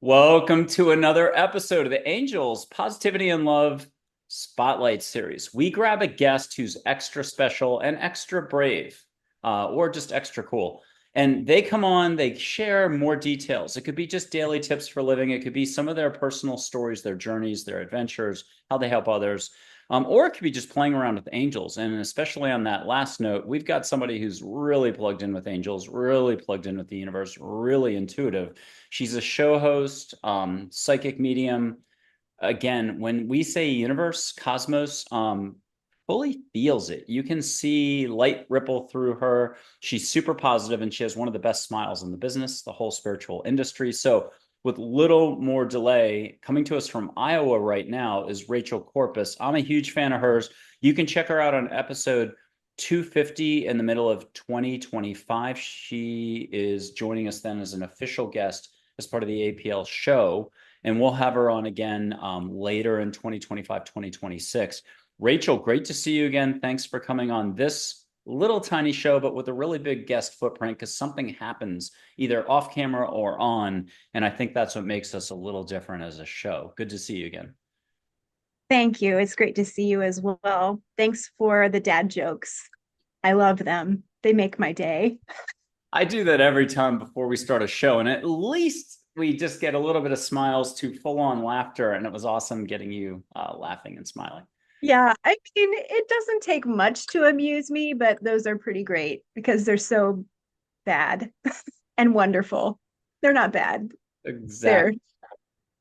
Welcome to another episode of the Angels Positivity and Love Spotlight Series. We grab a guest who's extra special and extra brave, or just extra cool. And they come on, they share more details. It could be just daily tips for living, it could be some of their personal stories, their journeys, their adventures, how they help others. Or it could be just playing around with angels. And especially on that last note, we've got somebody who's really plugged in with angels, really plugged in with the universe, really intuitive. She's a show host, psychic medium. Again, when we say universe, cosmos, fully feels it. You can see light ripple through her. She's super positive and she has one of the best smiles in the business, the whole spiritual industry. So, with little more delay, coming to us from Iowa right now is Rachel Corpus. I'm a huge fan of hers. You can check her out on episode 250 in the middle of 2025. She is joining us then as an official guest as part of the APL show. And we'll have her on again later in 2025, 2026. Rachel, great to see you again. Thanks for coming on this little tiny show, but with a really big guest footprint because something happens either off camera or on. And I think that's what makes us a little different as a show. Good to see you again. Thank you. It's great to see you as well. Thanks for the dad jokes. I love them. They make my day. I do that every time before we start a show, and at least we just get a little bit of smiles to full on laughter. And it was awesome getting you laughing and smiling. Yeah, I mean, it doesn't take much to amuse me, but those are pretty great because they're so bad and wonderful. They're not bad. They're Exactly.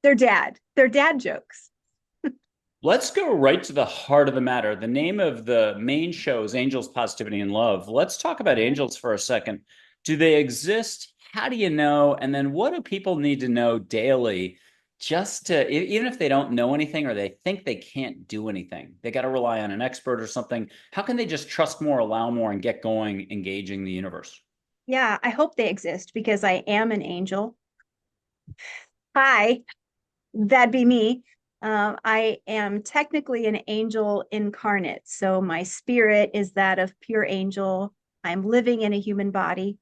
they're dad. They're dad jokes. Let's go right to the heart of the matter. The name of the main show is Angels, Positivity, and Love. Let's talk about angels for a second. Do they exist? How do you know? And then what do people need to know daily just to, even if they don't know anything or they think they can't do anything, they got to rely on an expert or something. How can they just trust more, allow more, and get going, engaging the universe? Yeah, I hope they exist because I am an angel. Hi, that'd be me. I am technically an angel incarnate. So my spirit is that of pure angel. I'm living in a human body.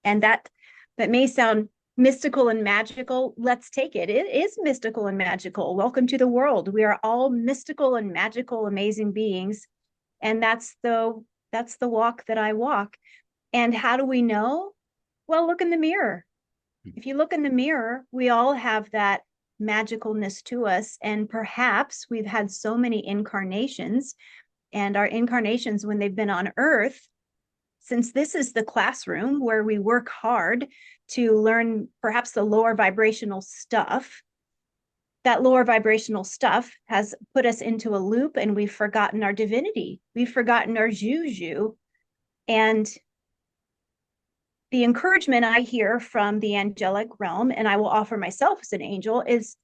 And that may sound mystical and magical. Let's take it. It is mystical and magical. Welcome to the world. We are all mystical and magical, amazing beings. And that's the walk that I walk. And how do we know? Well, look in the mirror. If you look in the mirror, we all have that magicalness to us. And perhaps we've had so many incarnations, and our incarnations, when they've been on earth, since this is the classroom where we work hard to learn perhaps the lower vibrational stuff, that lower vibrational stuff has put us into a loop and we've forgotten our divinity. We've forgotten our juju. And the encouragement I hear from the angelic realm, and I will offer myself as an angel, is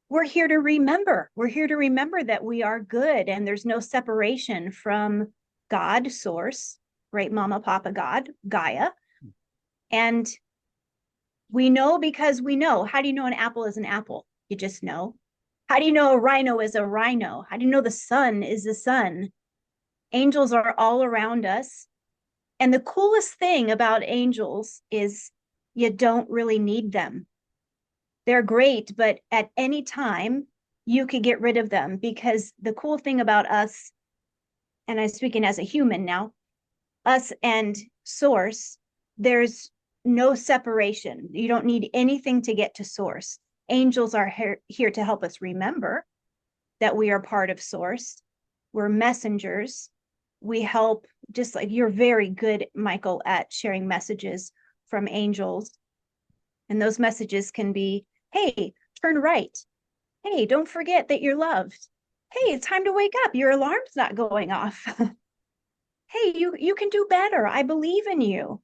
we're here to remember. We're here to remember that we are good and there's no separation from God, source, great mama, papa, God, Gaia. And we know because we know. How do you know an apple is an apple? You just know. How do you know a rhino is a rhino? How do you know the sun is the sun? Angels are all around us. And the coolest thing about angels is you don't really need them. They're great, but at any time you could get rid of them because the cool thing about us, and I'm speaking as a human now, us and source, there's no separation. You don't need anything to get to source. Angels are here to help us remember that we are part of source. We're messengers. We help, just like you're very good, Michael, at sharing messages from angels. And those messages can be, hey, turn right. Hey, don't forget that you're loved. Hey, it's time to wake up. Your alarm's not going off. Hey, you can do better. I believe in you.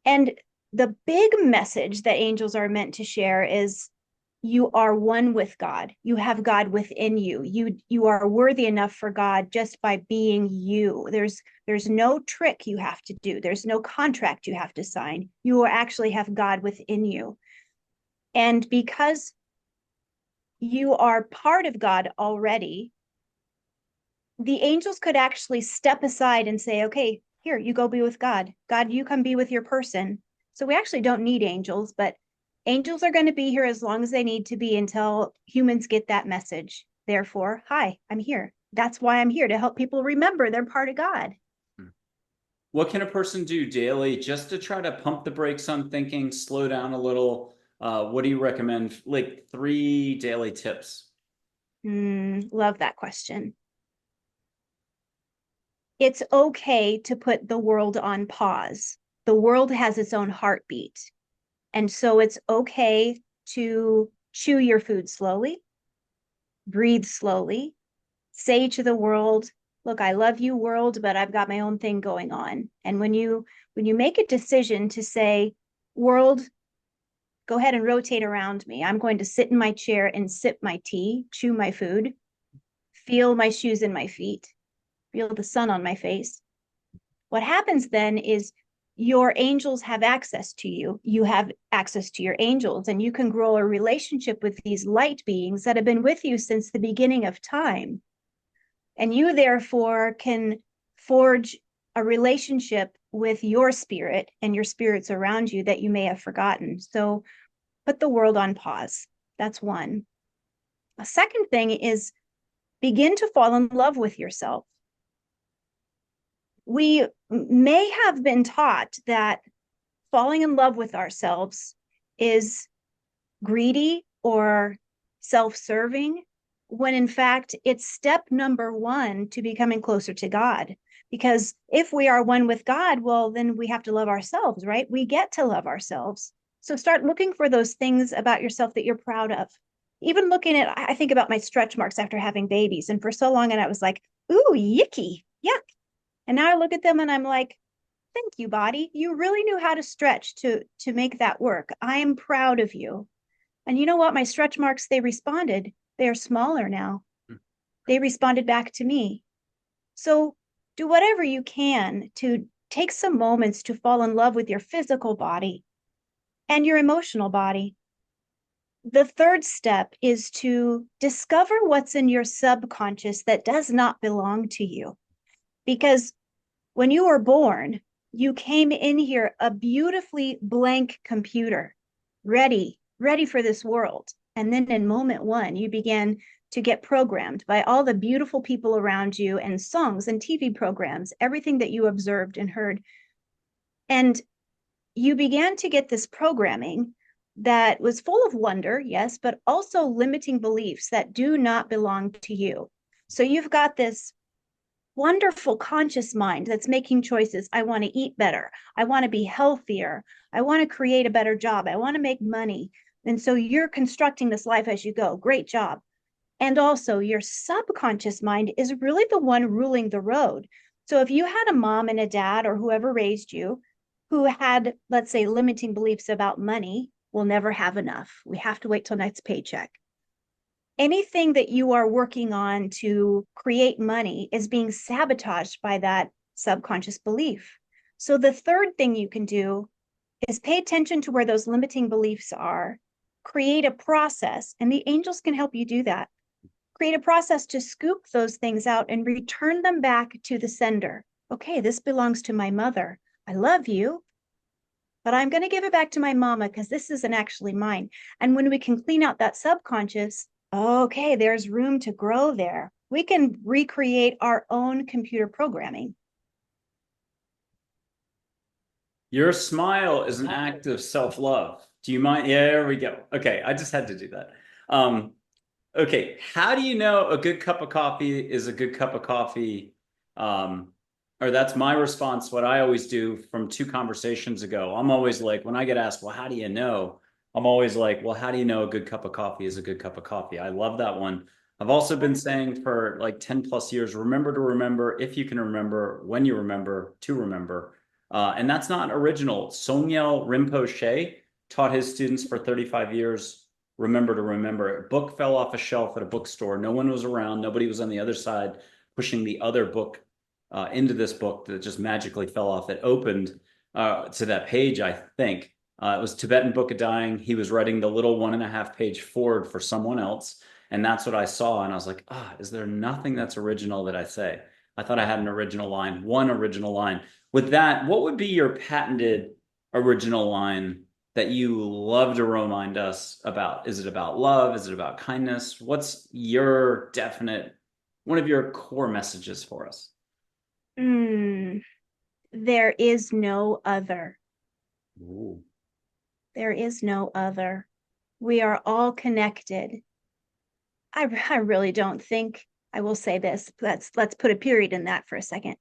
And the big message that angels are meant to share is you are one with God. You have God within you. You are worthy enough for God just by being you. There's no trick you have to do. There's no contract you have to sign. You actually have God within you. And because you are part of God already, the angels could actually step aside and say, okay, here, you go be with God. God, you come be with your person. So we actually don't need angels, but Angels are going to be here as long as they need to be until humans get that message. Therefore, hi, I'm here. That's why I'm here, to help people remember they're part of God. What can a person do daily just to try to pump the brakes on thinking, slow down a little? What do you recommend? Like 3 daily tips. Love that question. It's okay to put the world on pause. The world has its own heartbeat. And so it's okay to chew your food slowly, breathe slowly, say to the world, look, I love you, world, but I've got my own thing going on. And when you make a decision to say, world, go ahead and rotate around me. I'm going to sit in my chair and sip my tea, chew my food, feel my shoes in my feet, feel the sun on my face. What happens then is your angels have access to you. You have access to your angels, and you can grow a relationship with these light beings that have been with you since the beginning of time. And you therefore can forge a relationship with your spirit and your spirits around you that you may have forgotten. So put the world on pause. That's one. A second thing is begin to fall in love with yourself. We may have been taught that falling in love with ourselves is greedy or self-serving, when in fact it's step number 1 to becoming closer to God. Because if we are one with God, well, then we have to love ourselves, right? We get to love ourselves. So start looking for those things about yourself that you're proud of. Even looking at, I think about my stretch marks after having babies. And for so long, and I was like, ooh, yicky, yuck. And now I look at them and I'm like, thank you, body. You really knew how to stretch to make that work. I am proud of you. And you know what? My stretch marks, they responded. They are smaller now. They responded back to me. So do whatever you can to take some moments to fall in love with your physical body and your emotional body. The third step is to discover what's in your subconscious that does not belong to you. Because when you were born, you came in here a beautifully blank computer, ready for this world. And then in moment 1, you began to get programmed by all the beautiful people around you and songs and TV programs, everything that you observed and heard. And you began to get this programming that was full of wonder, yes, but also limiting beliefs that do not belong to you. So you've got this wonderful conscious mind that's making choices. I want to eat better. I want to be healthier. I want to create a better job. I want to make money. And so you're constructing this life as you go. Great job. And also your subconscious mind is really the one ruling the road. So if you had a mom and a dad or whoever raised you who had, let's say, limiting beliefs about money, we'll never have enough. We have to wait till next paycheck. Anything that you are working on to create money is being sabotaged by that subconscious belief. So the third thing you can do is pay attention to where those limiting beliefs are, create a process, and the angels can help you do that. Create a process to scoop those things out and return them back to the sender. Okay, this belongs to my mother. I love you, but I'm going to give it back to my mama because this isn't actually mine. And when we can clean out that subconscious, okay, there's room to grow there. We can recreate our own computer programming. Your smile is an act of self-love. Do you mind? Yeah, there we go. Okay, I just had to do that. Okay, how do you know a good cup of coffee is a good cup of coffee? Or that's my response, what I always do from 2 conversations ago. I'm always like, when I get asked, well, how do you know? I'm always like, well, how do you know a good cup of coffee is a good cup of coffee? I love that one. I've also been saying for like 10 plus years, remember to remember, if you can remember, when you remember, to remember. And that's not original. Somgyel Rinpoche taught his students for 35 years, remember to remember. A book fell off a shelf at a bookstore. No one was around. Nobody was on the other side pushing the other book into this book that just magically fell off. It opened to that page, I think. It was Tibetan Book of Dying. He was writing the little 1.5-page forward for someone else. And that's what I saw. And I was like, is there nothing that's original that I say? I thought I had an original line, one original line. With that, what would be your patented original line that you love to remind us about? Is it about love? Is it about kindness? What's your definite, one of your core messages for us? Mm, there is no other. Ooh. There is no other. We are all connected. I really don't think I will say this. Let's put a period in that for a second.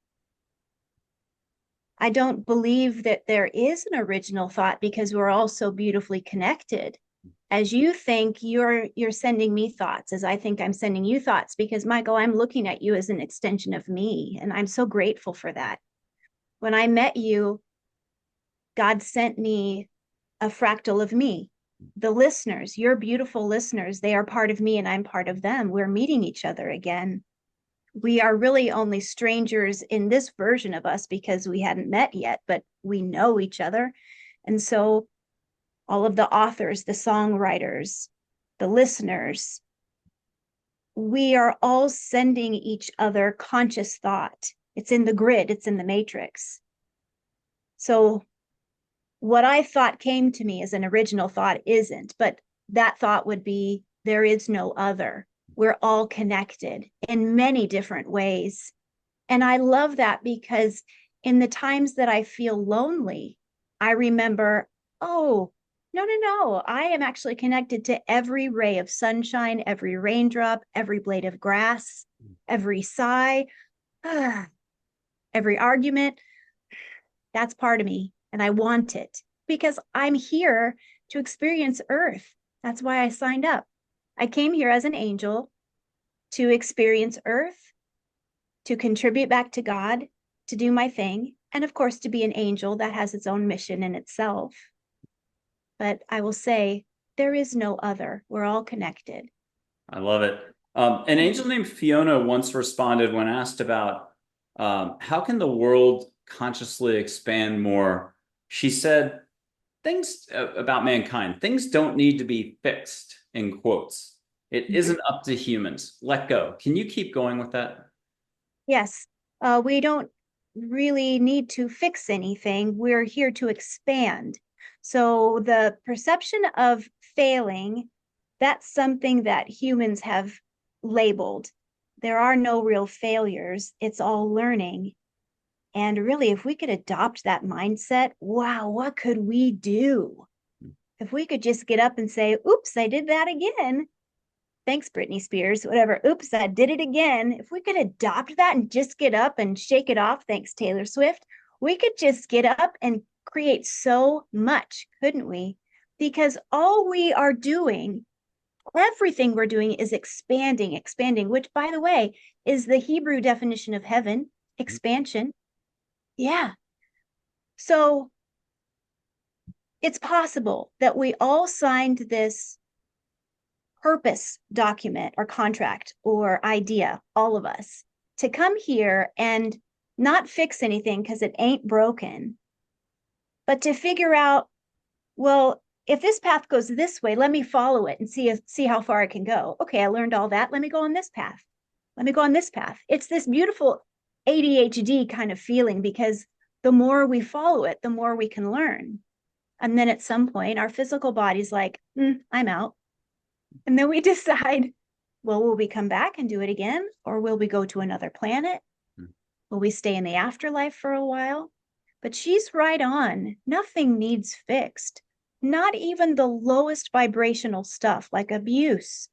I don't believe that there is an original thought because we're all so beautifully connected. As you think, you're sending me thoughts, as I think I'm sending you thoughts, because Michael, I'm looking at you as an extension of me, and I'm so grateful for that. When I met you, God sent me a fractal of me. The listeners, your beautiful listeners, they are part of me and I'm part of them. We're meeting each other again. We are really only strangers in this version of us because we hadn't met yet, but we know each other. And so all of the authors, the songwriters, the listeners, we are all sending each other conscious thought. It's in the grid, it's in the matrix. So what I thought came to me as an original thought isn't, but that thought would be there is no other. We're all connected in many different ways. And I love that because in the times that I feel lonely, I remember, oh, no. I am actually connected to every ray of sunshine, every raindrop, every blade of grass, every sigh, every argument. That's part of me. And I want it because I'm here to experience Earth. That's why I signed up. I came here as an angel to experience Earth, to contribute back to God, to do my thing, and of course, to be an angel that has its own mission in itself. But I will say, there is no other. We're all connected. I love it. An angel named Fiona once responded when asked about how can the world consciously expand more. She said, things about mankind, things don't need to be fixed, in quotes. It isn't up to humans. Let go. Can you keep going with that? Yes, we don't really need to fix anything. We're here to expand. So the perception of failing, that's something that humans have labeled. There are no real failures. It's all learning. And really, if we could adopt that mindset, wow, what could we do? If we could just get up and say, oops, I did that again. Thanks, Britney Spears, whatever. Oops, I did it again. If we could adopt that and just get up and shake it off, thanks, Taylor Swift, we could just get up and create so much, couldn't we? Because all we are doing, everything we're doing is expanding, which, by the way, is the Hebrew definition of heaven, expansion. Yeah. So it's possible that we all signed this purpose document or contract or idea, all of us, to come here and not fix anything because it ain't broken, but to figure out, well, if this path goes this way, let me follow it and see how far I can go. Okay, I learned all that. Let me go on this path. Let me go on this path. It's this beautiful ADHD kind of feeling because the more we follow it, the more we can learn. And then at some point, our physical body's like, I'm out. And then we decide, well, will we come back and do it again? Or will we go to another planet? Will we stay in the afterlife for a while? But she's right on. Nothing needs fixed. Not even the lowest vibrational stuff like abuse,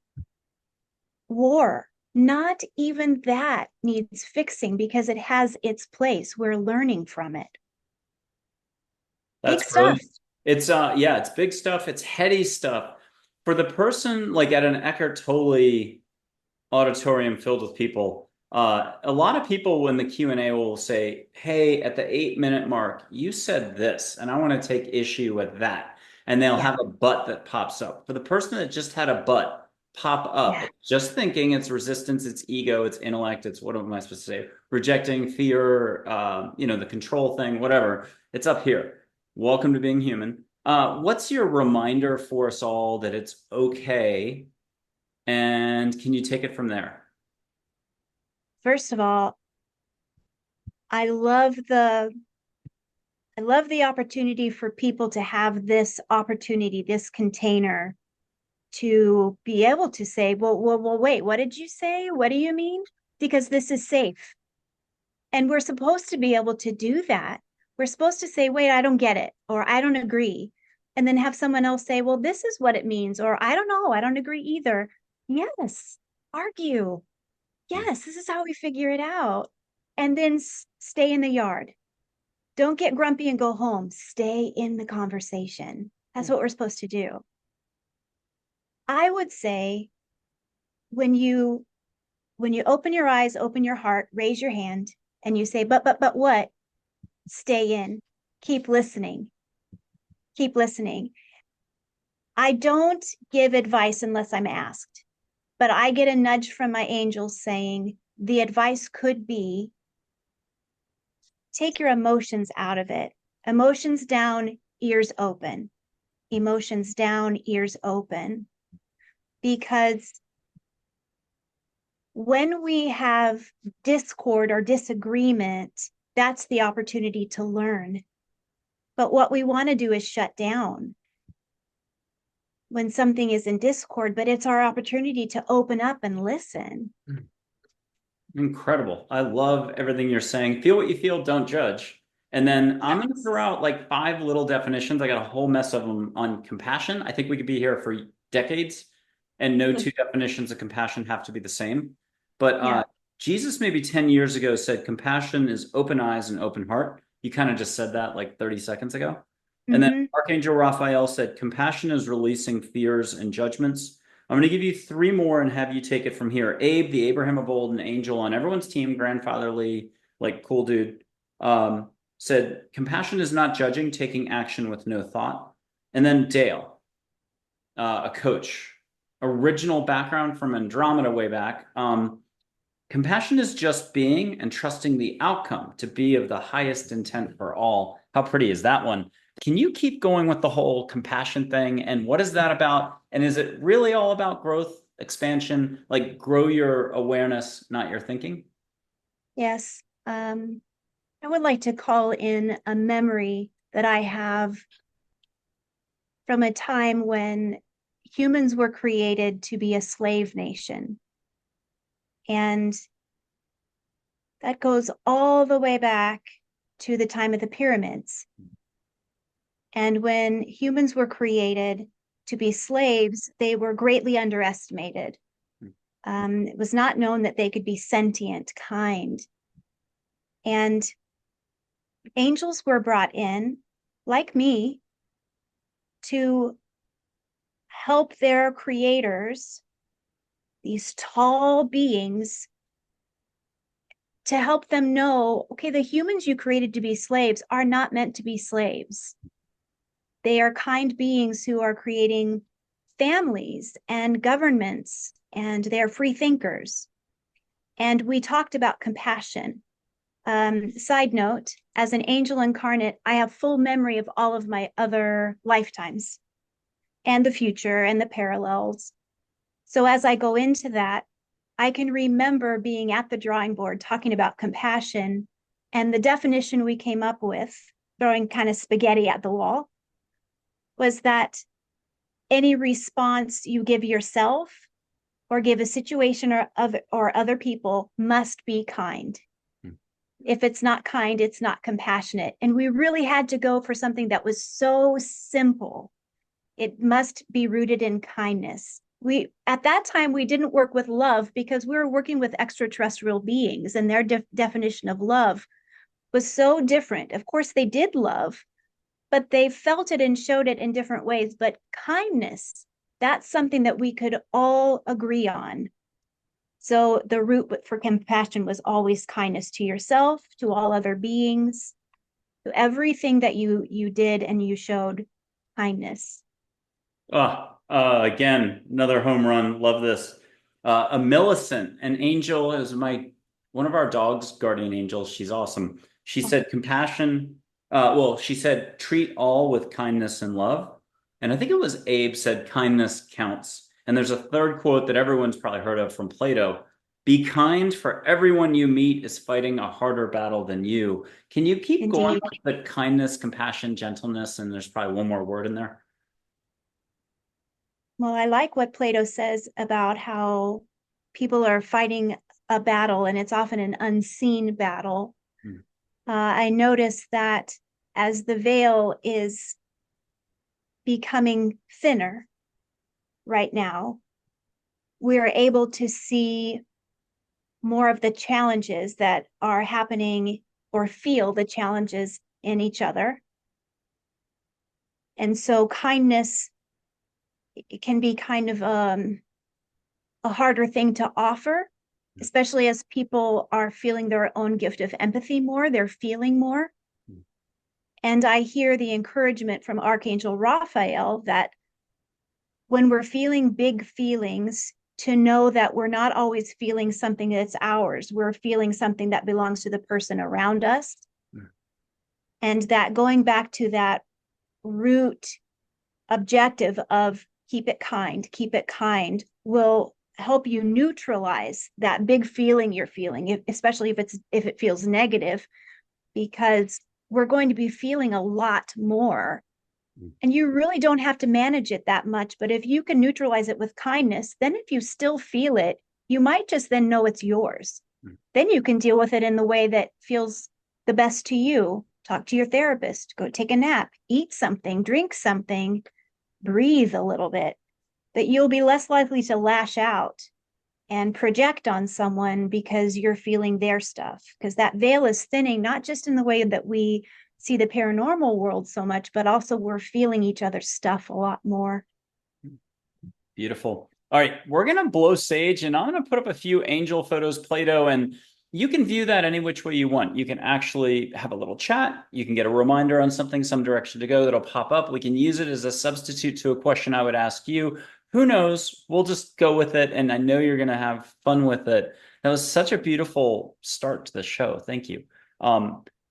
war. Not even that needs fixing because it has its place. We're learning from it. Big That's stuff. brilliant. It's yeah, it's big stuff. It's heady stuff. For the person like at an Eckhart Tolle auditorium filled with people, a lot of people when the Q&A will say, hey, at the 8 minute mark, you said this, and I want to take issue with that. And they'll Yeah. have a but that pops up. For the person that just had a but pop up, Yeah. it's just thinking, it's resistance, it's ego, it's intellect, it's what am I supposed to say? Rejecting fear, the control thing, whatever. It's up here. Welcome to being human. What's your reminder for us all that it's okay? And can you take it from there? First of all, I love the I love the opportunity for people to have this opportunity, this container to be able to say, well, wait, what did you say? What do you mean? Because this is safe. And we're supposed to be able to do that. We're supposed to say, wait, I don't get it, or I don't agree. And then have someone else say, well, this is what it means, or I don't know, I don't agree either. Yes, argue. Yes, this is how we figure it out. And then stay in the yard. Don't get grumpy and go home. Stay in the conversation. That's what we're supposed to do. I would say when you open your eyes, open your heart, raise your hand, and you say, but what? Stay in. Keep listening. Keep listening. I don't give advice unless I'm asked, but I get a nudge from my angels saying the advice could be take your emotions out of it. Emotions down, ears open. Emotions down, ears open. Because when we have discord or disagreement, that's the opportunity to learn. But what we want to do is shut down when something is in discord, but it's our opportunity to open up and listen. Incredible. I love everything you're saying. Feel what you feel, don't judge. And then I'm going to throw out like 5 little definitions. I got a whole mess of them on compassion. I think we could be here for decades, and no two definitions of compassion have to be the same. But Yeah. Jesus maybe 10 years ago said compassion is open eyes and open heart. You kind of just said that like 30 seconds ago. And then Mm-hmm. Archangel Raphael said compassion is releasing fears and judgments. I'm going to give you 3 more and have you take it from here. Abe, the Abraham of old, an angel on everyone's team, grandfatherly, like cool dude, said, compassion is not judging, taking action with no thought. And then Dale, a coach, original background from Andromeda way back. Compassion is just being and trusting the outcome to be of the highest intent for all. How pretty is that one? Can you keep going with the whole compassion thing? And what is that about? And is it really all about growth, expansion, like grow your awareness, not your thinking? Yes. I would like to call in a memory that I have from a time when humans were created to be a slave nation. And that goes all the way back to the time of the pyramids. And when humans were created to be slaves, they were greatly underestimated. It was not known that they could be sentient, kind. And angels were brought in, like me, to help their creators, these tall beings, to help them know, okay, the humans you created to be slaves are not meant to be slaves. They are kind beings who are creating families and governments, and they're free thinkers. And we talked about compassion. Side note, as an angel incarnate, I have full memory of all of my other lifetimes and the future and the parallels. So as I go into that, I can remember being at the drawing board talking about compassion, and the definition we came up with, throwing kind of spaghetti at the wall, was that any response you give yourself or give a situation or other people must be kind. If it's not kind, it's not compassionate. And we really had to go for something that was so simple. It must be rooted in kindness. We at that time we didn't work with love because we were working with extraterrestrial beings, and their definition of love was so different. Of course, they did love, but they felt it and showed it in different ways. But kindness, that's something that we could all agree on. So the root for compassion was always kindness to yourself, to all other beings, to everything that you did and you showed kindness. Again, another home run. Love this. A Millicent, an angel, is one of our dog's guardian angels. She's awesome. She said compassion. Well, she said treat all with kindness and love. And I think it was Abe said kindness counts. And there's a third quote that everyone's probably heard of from Plato. Be kind, for everyone you meet is fighting a harder battle than you. Can you keep going Indeed. with the kindness, compassion, gentleness? And there's probably one more word in there. Well, I like what Plato says about how people are fighting a battle and it's often an unseen battle. Hmm. I notice that as the veil is becoming thinner right now, we're able to see more of the challenges that are happening or feel the challenges in each other. And so kindness it can be kind of a harder thing to offer, especially as people are feeling their own gift of empathy more, they're feeling more. And I hear the encouragement from Archangel Raphael that when we're feeling big feelings, to know that we're not always feeling something that's ours. We're feeling something that belongs to the person around us. And that going back to that root objective of keep it kind, will help you neutralize that big feeling you're feeling, especially if it feels negative, because we're going to be feeling a lot more. And you really don't have to manage it that much. But if you can neutralize it with kindness, then if you still feel it, you might just then know it's yours. Then you can deal with it in the way that feels the best to you. Talk to your therapist, go take a nap, eat something, drink something, breathe a little bit, that you'll be less likely to lash out and project on someone because you're feeling their stuff. Because that veil is thinning, not just in the way that we see the paranormal world so much, but also we're feeling each other's stuff a lot more. Beautiful. All right, we're going to blow sage, and I'm going to put up a few angel photos, Play-Doh, and you can view that any which way you want. You can actually have a little chat. You can get a reminder on something, some direction to go that'll pop up. We can use it as a substitute to a question I would ask you. Who knows? We'll just go with it, and I know you're going to have fun with it. That was such a beautiful start to the show. Thank you.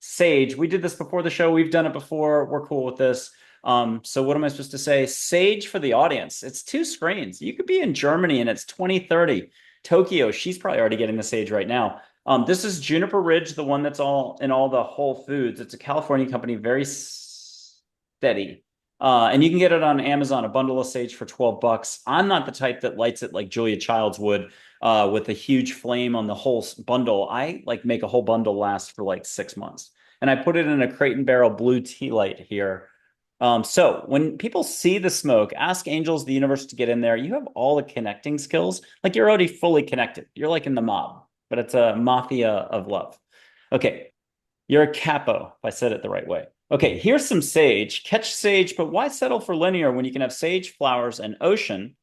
Sage, we did this before the show. We've done it before. We're cool with this. So what am I supposed to say? Sage for the audience. It's two screens. You could be in Germany and it's 2030. Tokyo, she's probably already getting the sage right now. This is Juniper Ridge, the one that's all in all the Whole Foods. It's a California company, very steady. And you can get it on Amazon, a bundle of sage for 12 bucks. I'm not the type that lights it like Julia Childs would, with a huge flame on the whole bundle. I like make a whole bundle last for like 6 months. And I put it in a Crate and Barrel blue tea light here. So when people see the smoke, ask angels, the universe to get in there. You have all the connecting skills. Like you're already fully connected. You're like in the mob, but it's a mafia of love. Okay. You're a capo, if I said it the right way. Okay. Here's some sage. Catch sage, but why settle for linear when you can have sage, flowers, and ocean?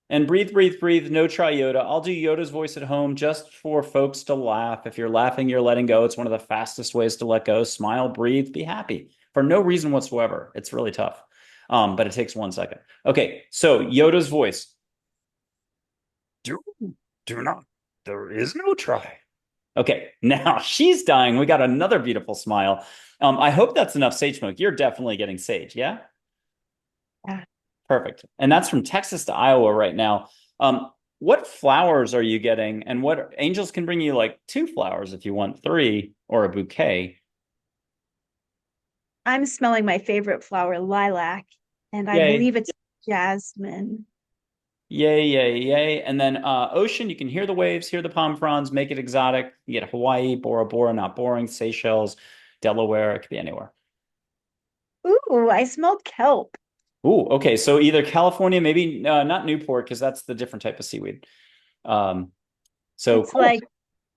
And breathe, breathe, breathe. No try Yoda. I'll do Yoda's voice at home just for folks to laugh. If you're laughing, you're letting go. It's one of the fastest ways to let go. Smile, breathe, be happy for no reason whatsoever. It's really tough, but it takes 1 second. Okay, so Yoda's voice. Do, do not. There is no try. Okay, now she's dying. We got another beautiful smile. I hope that's enough sage smoke. You're definitely getting sage, yeah? Yeah. Perfect. And that's from Texas to Iowa right now. What flowers are you getting? And what angels can bring you like 2 flowers if you want 3 or a bouquet. I'm smelling my favorite flower, lilac, and I Yay. believe it's jasmine. Yay, yay, yay. And then ocean, you can hear the waves, hear the palm fronds, make it exotic. You get Hawaii, Bora Bora, not boring, Seychelles, Delaware, it could be anywhere. Ooh, I smelled kelp. Ooh, okay. So either California, maybe not Newport, because that's the different type of seaweed. Um, so It's cool. like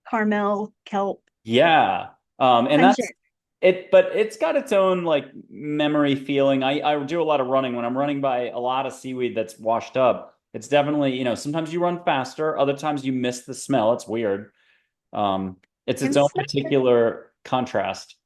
caramel kelp, Yeah. And that's pungent. it, but it's got its own like memory feeling. I do a lot of running when I'm running by a lot of seaweed that's washed up. It's definitely, sometimes you run faster, other times you miss the smell. It's weird. Um, it's its And own so particular contrast.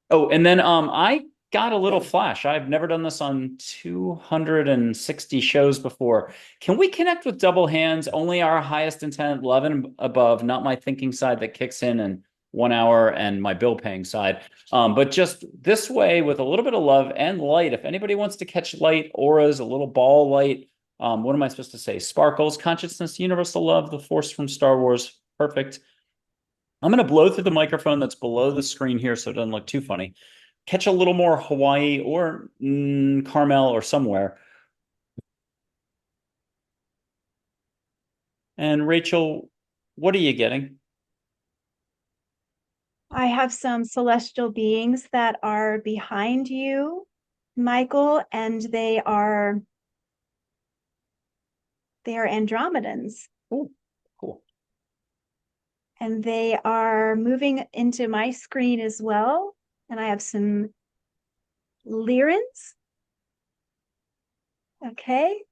Oh, and then I got a little flash. I've never done this on 260 shows before. Can we connect with double hands? Only our highest intent, love and above, not my thinking side that kicks in 1 hour and my bill paying side. But just this way with a little bit of love and light. If anybody wants to catch light, auras, a little ball light, What am I supposed to say? Sparkles, consciousness, universal love, the force from Star Wars. Perfect. I'm going to blow through the microphone that's below the screen here so it doesn't look too funny. Catch a little more Hawaii or Carmel or somewhere. And Rachel, what are you getting? I have some celestial beings that are behind you, Michael, and they are Andromedans. Oh, cool. And they are moving into my screen as well. And I have some Lyrans. Okay.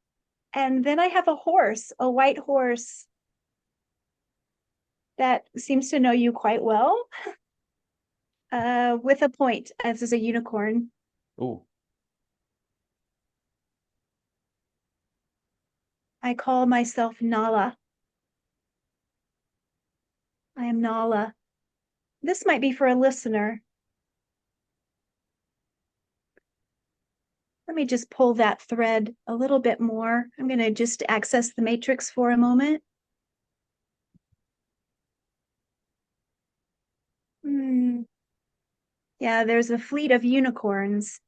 And then I have a horse, a white horse that seems to know you quite well, with a point, as is a unicorn. Oh, I call myself Nala. I am Nala. This might be for a listener. Let me just pull that thread a little bit more. I'm going to just access the matrix for a moment. Yeah, there's a fleet of unicorns.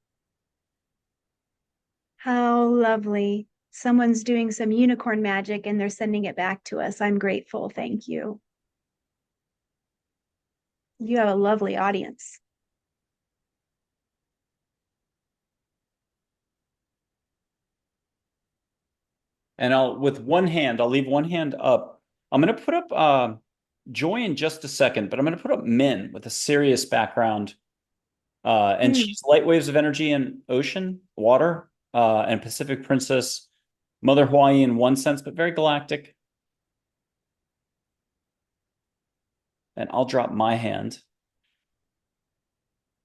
How lovely. Someone's doing some unicorn magic and they're sending it back to us. I'm grateful. Thank you. You have a lovely audience. and with one hand, I'll leave one hand up. I'm going to put up Joy in just a second, but I'm going to put up Min with a serious background. And Mm. she's light waves of energy in ocean, water, and Pacific Princess, Mother Hawaii in one sense, but very galactic. And I'll drop my hand.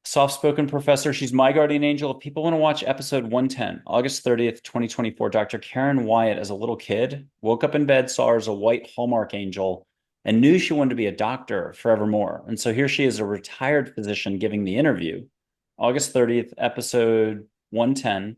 Soft-spoken professor. She's my guardian angel. If people want to watch episode 110, August 30th, 2024, Dr. Karen Wyatt, as a little kid, woke up in bed, saw her as a white Hallmark angel, and knew she wanted to be a doctor forevermore. And so here she is, a retired physician, giving the interview. August 30th, episode 110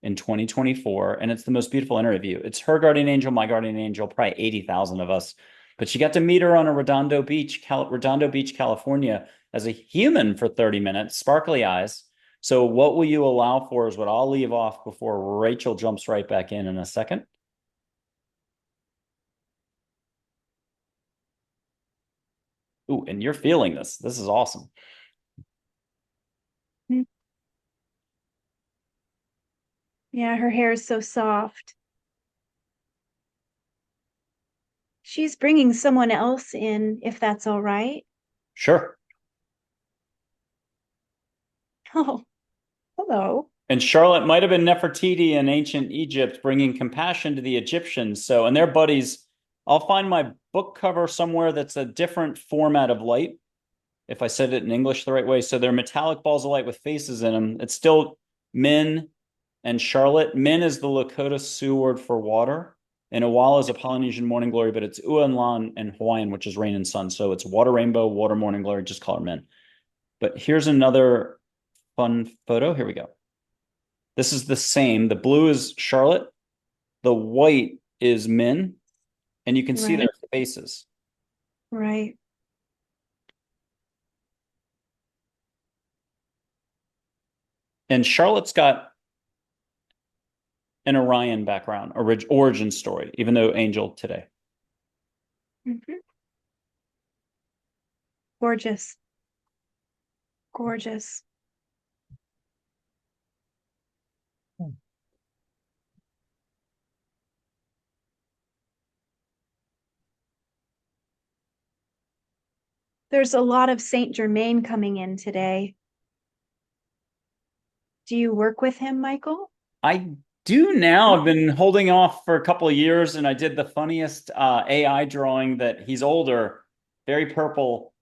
in 2024. And it's the most beautiful interview. It's her guardian angel, my guardian angel, probably 80,000 of us. But she got to meet her on a Redondo Beach, California, as a human for 30 minutes, sparkly eyes. So what will you allow for is what I'll leave off before Rachel jumps right back in a second. Ooh, and you're feeling this. This is awesome. Yeah, her hair is so soft. She's bringing someone else in, if that's all right. Sure. Oh, hello. And Charlotte might have been Nefertiti in ancient Egypt, bringing compassion to the Egyptians. So, and their buddies, I'll find my book cover somewhere that's a different format of light, if I said it in English the right way. So they're metallic balls of light with faces in them. It's still Min and Charlotte. Min is the Lakota Sioux word for water, and Awala is a Polynesian morning glory, but it's Uanlan in Hawaiian, which is rain and sun. So it's water rainbow, water morning glory, just call her Min. But here's another fun photo. Here we go. This is the same. The blue is Charlotte. The white is Min. And you can see their faces. Right. And Charlotte's got an Orion background, origin story, even though Angel today. Mm-hmm. Gorgeous. Gorgeous. There's a lot of Saint Germain coming in today. Do you work with him, Michael? I do now. I've been holding off for a couple of years, and I did the funniest AI drawing that he's older, very purple,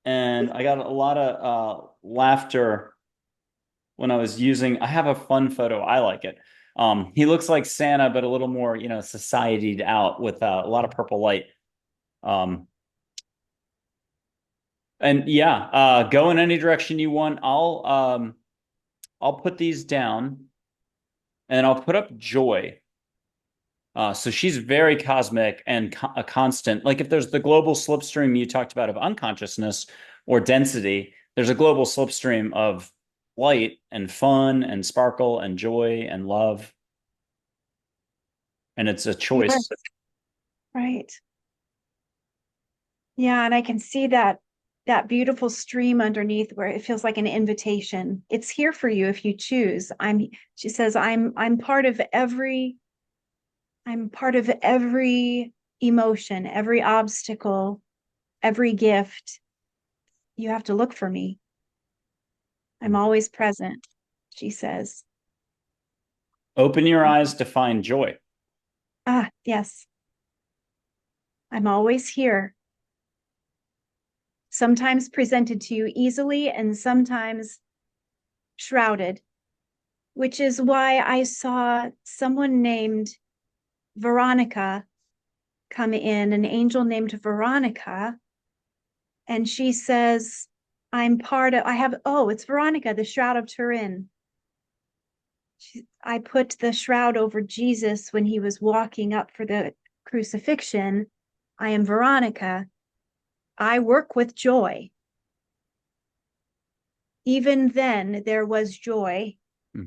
and I got a lot of laughter when I was using. I have a fun photo. I like it. He looks like Santa, but a little more, societied out with a lot of purple light. Um, and yeah, go in any direction you want. I'll put these down, and I'll put up Joy. So she's very cosmic and a constant. Like if there's the global slipstream you talked about of unconsciousness or density, there's a global slipstream of light and fun and sparkle and joy and love. And it's a choice. Yes, right. Yeah, and I can see that beautiful stream underneath where it feels like an invitation. It's here for you if you choose. She says, I'm part of every emotion, every obstacle, every gift. You have to look for me. I'm always present, she says. Open your eyes to find joy. Ah, yes, I'm always here. Sometimes presented to you easily and sometimes shrouded, which is why I saw someone named Veronica come in, an angel named Veronica. And she says, it's Veronica, the Shroud of Turin. I put the shroud over Jesus when he was walking up for the crucifixion. I am Veronica. I work with joy. Even then, there was joy. Hmm.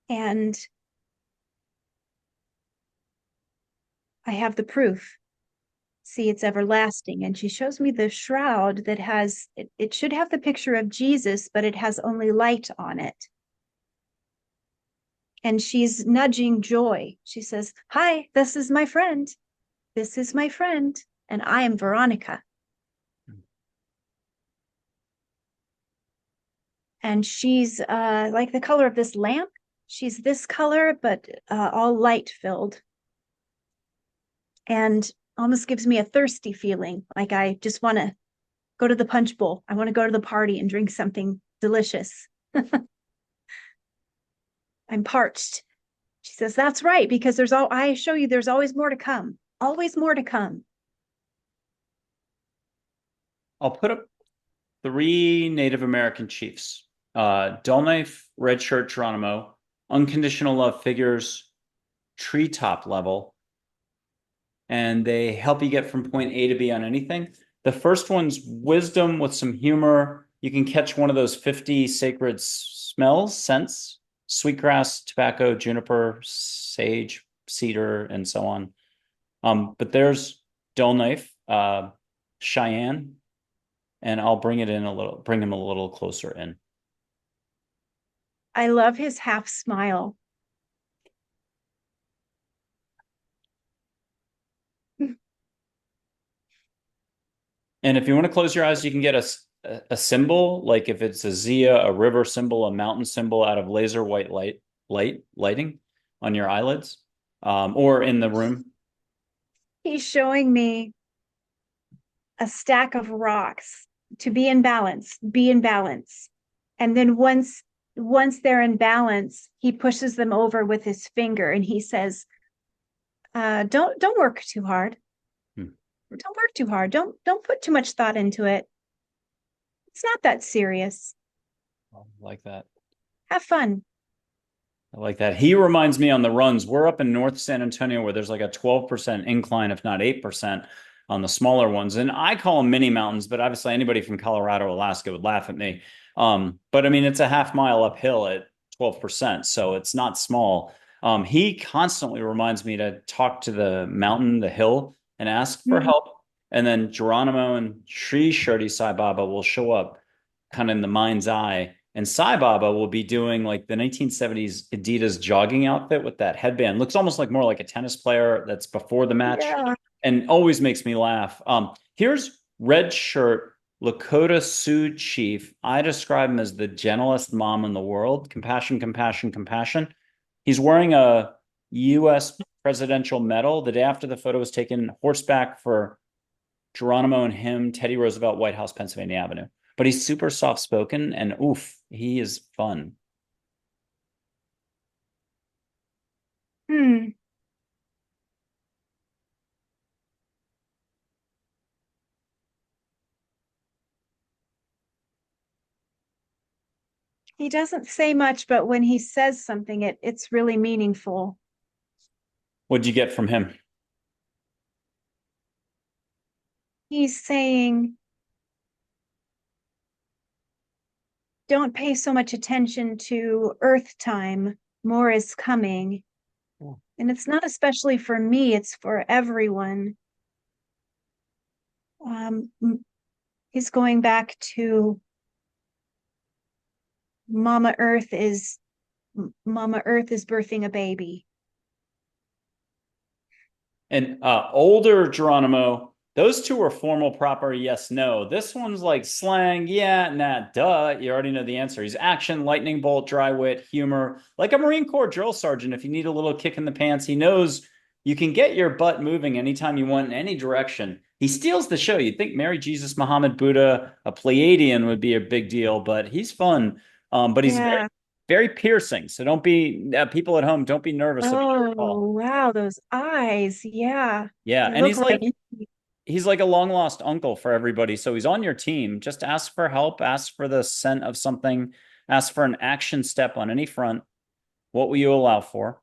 And I have the proof. See, it's everlasting. And she shows me the shroud that it should have the picture of Jesus, but it has only light on it. And she's nudging joy. She says, "Hi, this is my friend. This is my friend. And I am Veronica." And she's like the color of this lamp. She's this color, but all light filled. And almost gives me a thirsty feeling, like I just want to go to the punch bowl. I want to go to the party and drink something delicious. I'm parched. She says, "That's right, because I show you there's always more to come. Always more to come." I'll put up three Native American chiefs. Dull Knife, Red Shirt, Geronimo, Unconditional Love figures, treetop level, and they help you get from point A to B on anything. The first one's wisdom with some humor. You can catch one of those 50 sacred smells, scents, sweetgrass, tobacco, juniper, sage, cedar, and so on. But there's Dull Knife, Cheyenne, and I'll bring him a little closer in. I love his half smile. And if you want to close your eyes, you can get a symbol, like if it's a Zia, a river symbol, a mountain symbol out of laser white lighting on your eyelids, or in the room. He's showing me a stack of rocks to be in balance, be in balance. And then once they're in balance, he pushes them over with his finger and he says, don't work too hard. Hmm. Don't work too hard. Don't put too much thought into it. It's not that serious. I like that. Have fun. I like that. He reminds me on the runs. We're up in North San Antonio where there's like a 12% incline, if not 8% on the smaller ones. And I call them mini mountains, but obviously anybody from Colorado, Alaska would laugh at me. But I mean, it's a half mile uphill at 12%. So it's not small. He constantly reminds me to talk to the mountain, the hill, and ask for Mhm. help. And then Geronimo and Sri Shirdi Sai Baba will show up kind of in the mind's eye. And Sai Baba will be doing like the 1970s Adidas jogging outfit with that headband. Looks almost like more like a tennis player that's before the match Yeah. and always makes me laugh. Here's Red Shirt, Lakota Sioux Chief. I describe him as the gentlest mom in the world. Compassion, compassion, compassion. He's wearing a U.S. presidential medal. The day after the photo was taken, horseback for Geronimo and him, Teddy Roosevelt, White House, Pennsylvania Avenue. But he's super soft spoken and oof, he is fun. Hmm. He doesn't say much, but when he says something, it's really meaningful. What'd you get from him? He's saying, don't pay so much attention to Earth time. More is coming. And it's not especially for me, it's for everyone. Um, he's going back to Mama Earth is Mama Earth is birthing a baby. And older Geronimo, those two are formal, proper, yes, no. This one's like slang, yeah, nah, duh. You already know the answer. He's action, lightning bolt, dry wit, humor, like a Marine Corps drill sergeant. If you need a little kick in the pants, he knows you can get your butt moving anytime you want in any direction. He steals the show. You'd think Mary, Jesus, Muhammad, Buddha, a Pleiadian would be a big deal, but he's fun. But he's very, Yeah. very piercing. So don't be, people at home, don't be nervous about your Oh, call. wow, those eyes. Yeah. Yeah, They and look right into me. he's like a long lost uncle for everybody. So he's on your team. Just ask for help, ask for the scent of something, ask for an action step on any front. What will you allow for?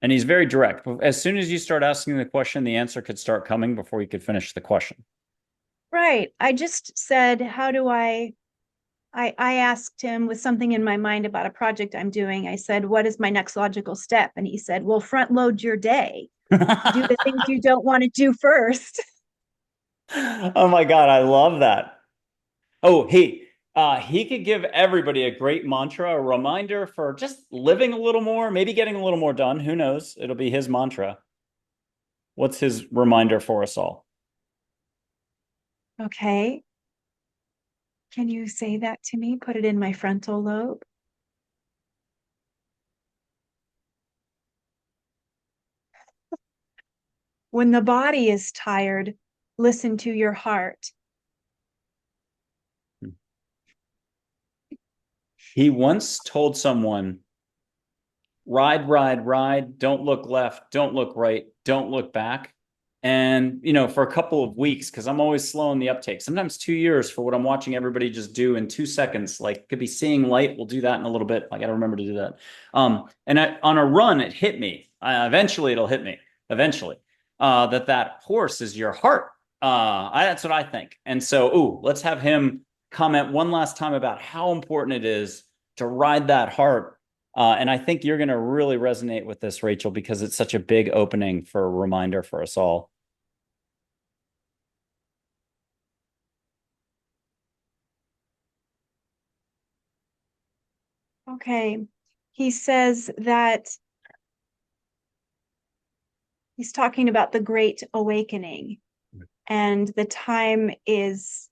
And he's very direct. As soon as you start asking the question, the answer could start coming before you could finish the question. Right. I just said, how do I asked him with something in my mind about a project I'm doing. I said, what is my next logical step? And he said, well, front load your day. Do the things you don't want to do first. Oh my God, I love that. Oh, he could give everybody a great mantra, a reminder for just living a little more, maybe getting a little more done. Who knows? It'll be his mantra. What's his reminder for us all? Okay. Can you say that to me? Put it in my frontal lobe. When the body is tired, listen to your heart. He once told someone, ride, ride, ride, don't look left, don't look right, don't look back. And, for a couple of weeks, because I'm always slow in the uptake, sometimes 2 years for what I'm watching everybody just do in 2 seconds. Like, could be seeing light. We'll do that in a little bit. I got to remember to do that. On a run, it hit me. Eventually, it'll hit me. Eventually, that horse is your heart. That's what I think. And so, let's have him comment one last time about how important it is to ride that heart. And I think you're going to really resonate with this, Rachel, because it's such a big opening for a reminder for us all. Okay. He says that he's talking about the Great Awakening, and the time is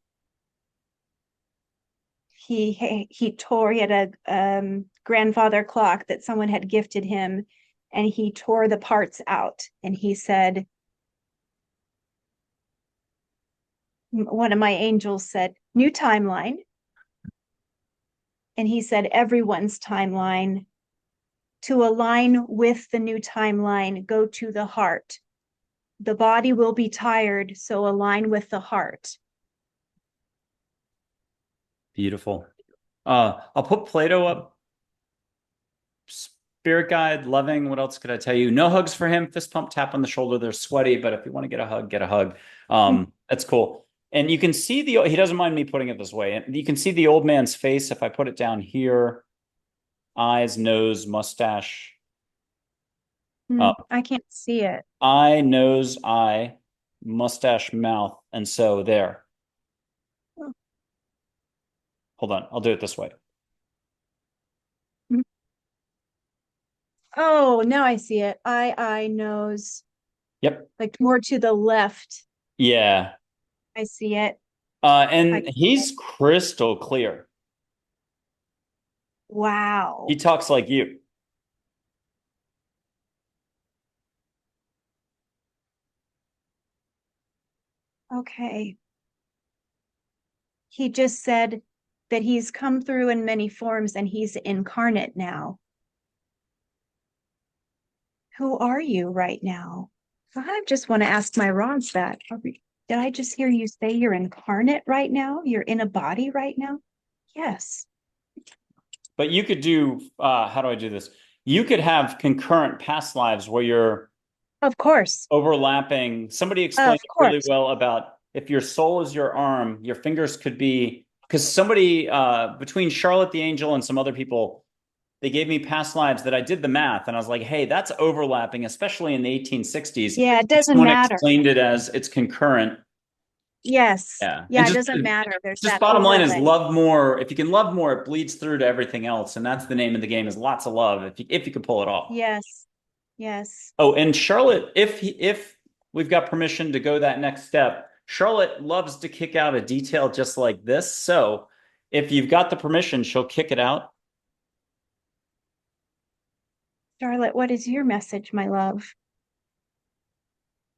he tore. He had a grandfather clock that someone had gifted him, and he tore the parts out. And he said, one of my angels said, "New timeline." And he said, "Everyone's timeline. To align with the new timeline, go to the heart. The body will be tired, so align with the heart." Beautiful. I'll put Plato up. Spirit guide, loving. What else could I tell you? No hugs for him. Fist pump, tap on the shoulder. They're sweaty, but if you want to get a hug, get a hug. That's cool. And you can see he doesn't mind me putting it this way. And you can see the old man's face if I put it down here. Eyes, nose, mustache. I can't see it. Eye, nose, eye, mustache, mouth. And so there. Hold on. I'll do it this way. Oh, now I see it. Eye, nose, Yep. like more to the left. Yeah. I see it. And he's crystal clear. He Wow. talks like you. Okay. He just said that he's come through in many forms and he's incarnate now. Who are you right now? I just want to ask my Rods that. Did I just hear you say you're incarnate right now? You're in a body right now? Yes. But you could do, how do I do this? You could have concurrent past lives where you're Of course. overlapping. Somebody explained Of it really course. well about if your soul is your arm, your fingers could be, because somebody, between Charlotte the Angel and some other people, they gave me past lives that I did the math and I was like, hey, that's overlapping, especially in the 1860s. Yeah, it doesn't Someone matter. explained it as it's concurrent. Yes. Yeah. And Yeah, it doesn't matter. There's just that bottom line is overlay. love more. If you can love more, it bleeds through to everything else. And that's the name of the game is lots of love if you can pull it off. Yes. Yes. Oh, and Charlotte, if we've got permission to go that next step, Charlotte loves to kick out a detail just like this. So if you've got the permission, she'll kick it out. Charlotte, what is your message, my love?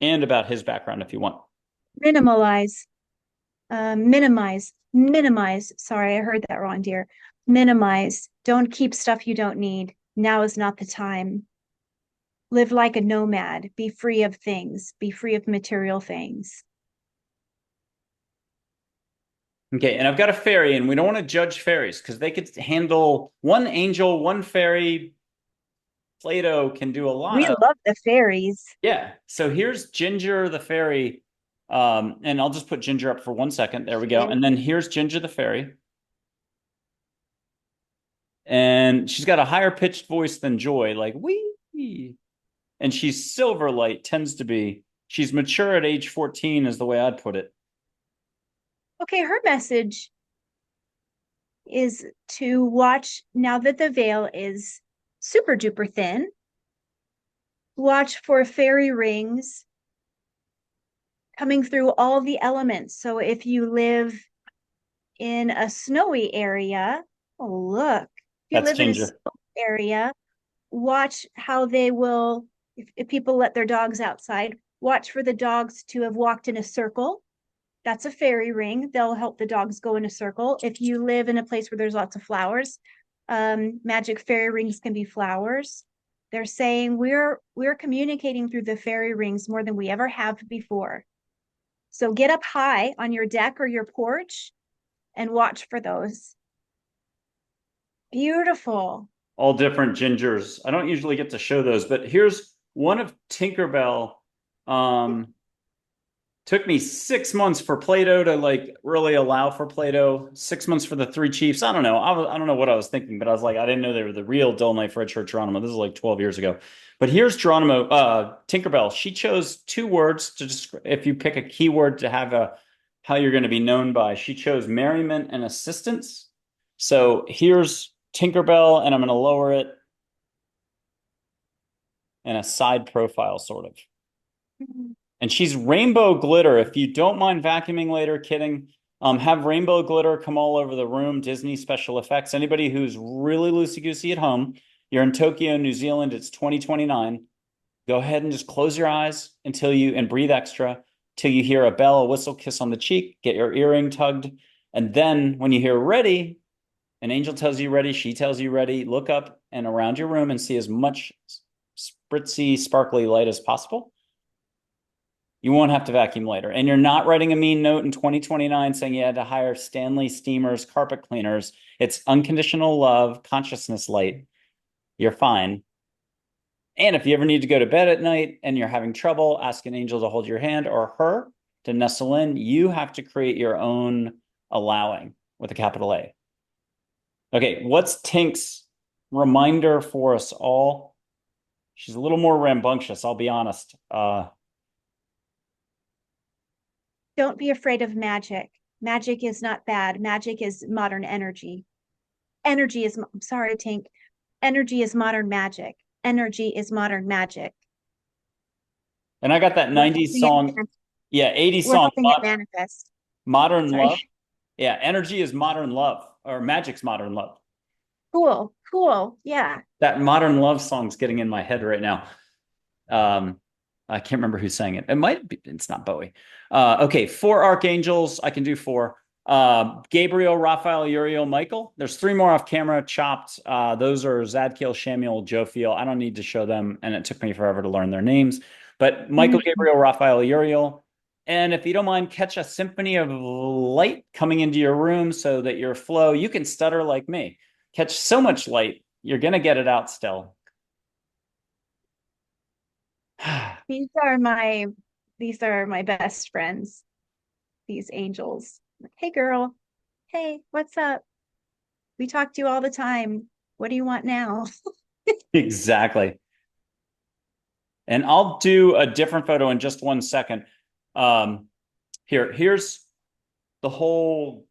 And about his background if you want. Minimalize, minimize. Sorry, I heard that wrong, dear. Minimize. Don't keep stuff you don't need. Now is not the time. Live like a nomad. Be free of things. Be free of material things. Okay, and I've got a fairy, and we don't want to judge fairies because they could handle one angel, one fairy. Plato can do a lot We of, love the fairies. yeah. So here's Ginger the fairy. And I'll just put Ginger up for 1 second. There we go. And then here's Ginger the fairy. And she's got a higher pitched voice than Joy, like wee. And she's Silverlight, tends to be. She's mature at age 14, is the way I'd put it. Okay, her message is to watch now that the veil is super duper thin. Watch for fairy rings coming through all the elements. So if you live in a snowy area, oh, look, if you That's live in a Ginger. snowy area, watch how they will, if people let their dogs outside, watch for the dogs to have walked in a circle. That's a fairy ring. They'll help the dogs go in a circle. If you live in a place where there's lots of flowers, magic fairy rings can be flowers. They're saying we're communicating through the fairy rings more than we ever have before. So get up high on your deck or your porch and watch for those. Beautiful. All different Gingers. I don't usually get to show those, but here's one of Tinkerbell. Took me 6 months for Plato to like really allow for Plato. 6 months for the Three Chiefs. I don't know. I don't know what I was thinking, but I was like, I didn't know they were the real Dull Knife Red Shirt Geronimo. This is like 12 years ago. But here's Geronimo, Tinkerbell. She chose two words to describe. If you pick a keyword to have a how you're going to be known by, she chose merriment and assistance. So here's Tinkerbell, and I'm going to lower it in a side profile, sort of. And she's rainbow glitter. If you don't mind vacuuming later, kidding. Have rainbow glitter come all over the room. Disney special effects. Anybody who's really loosey-goosey at home, you're in Tokyo, New Zealand, it's 2029. Go ahead and just close your eyes and breathe extra till you hear a bell, a whistle, kiss on the cheek, get your earring tugged. And then when you hear ready, an angel tells you ready, she tells you ready, look up and around your room and see as much spritzy, sparkly light as possible. You won't have to vacuum later. And you're not writing a mean note in 2029 saying you had to hire Stanley steamers, carpet cleaners. It's unconditional love, consciousness light. You're fine. And if you ever need to go to bed at night and you're having trouble, ask an angel to hold your hand or her to nestle in. You have to create your own allowing with a capital A. Okay, what's Tink's reminder for us all? She's a little more rambunctious, I'll be honest. Don't be afraid of magic. Magic is not bad. Magic is modern energy. Energy is, I'm sorry, Tink. Energy is modern magic. Energy is modern magic. And I got that We're 90s song. Yeah, 80s we're song. helping it manifest. Modern love. Sorry. Yeah, energy is modern love, or magic's modern love. Cool. Cool. Yeah. That modern love song's getting in my head right now. I can't remember who sang it. It might be, it's not Bowie. Okay, 4 archangels. I can do 4. Gabriel, Raphael, Uriel, Michael. There's 3 more off camera chopped. Those are Zadkiel, Shamiel, Jophiel. I don't need to show them, and it took me forever to learn their names. But Michael, Gabriel, Raphael, Uriel. And if you don't mind, catch a symphony of light coming into your room so that your flow, you can stutter like me. catch so much light. You're going to get it out still. These are my these are my best friends, these angels. Hey girl. Hey, what's up? We talk to you all the time. What do you want now? Exactly. And I'll do a different photo in just 1 second. Here's the whole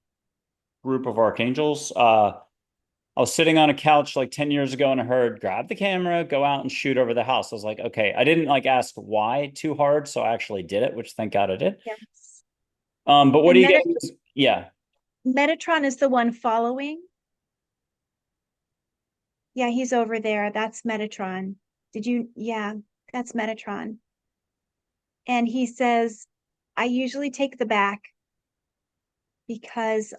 group of archangels. I was sitting on a couch like 10 years ago and I heard, grab the camera, go out and shoot over the house. I was like, okay, I didn't like ask why too hard. So I actually did it, which thank God I did. Yes. But what do And you get? Yeah. Metatron is the one following. Yeah, he's over there. That's Metatron. Yeah, that's Metatron. And he says, I usually take the back because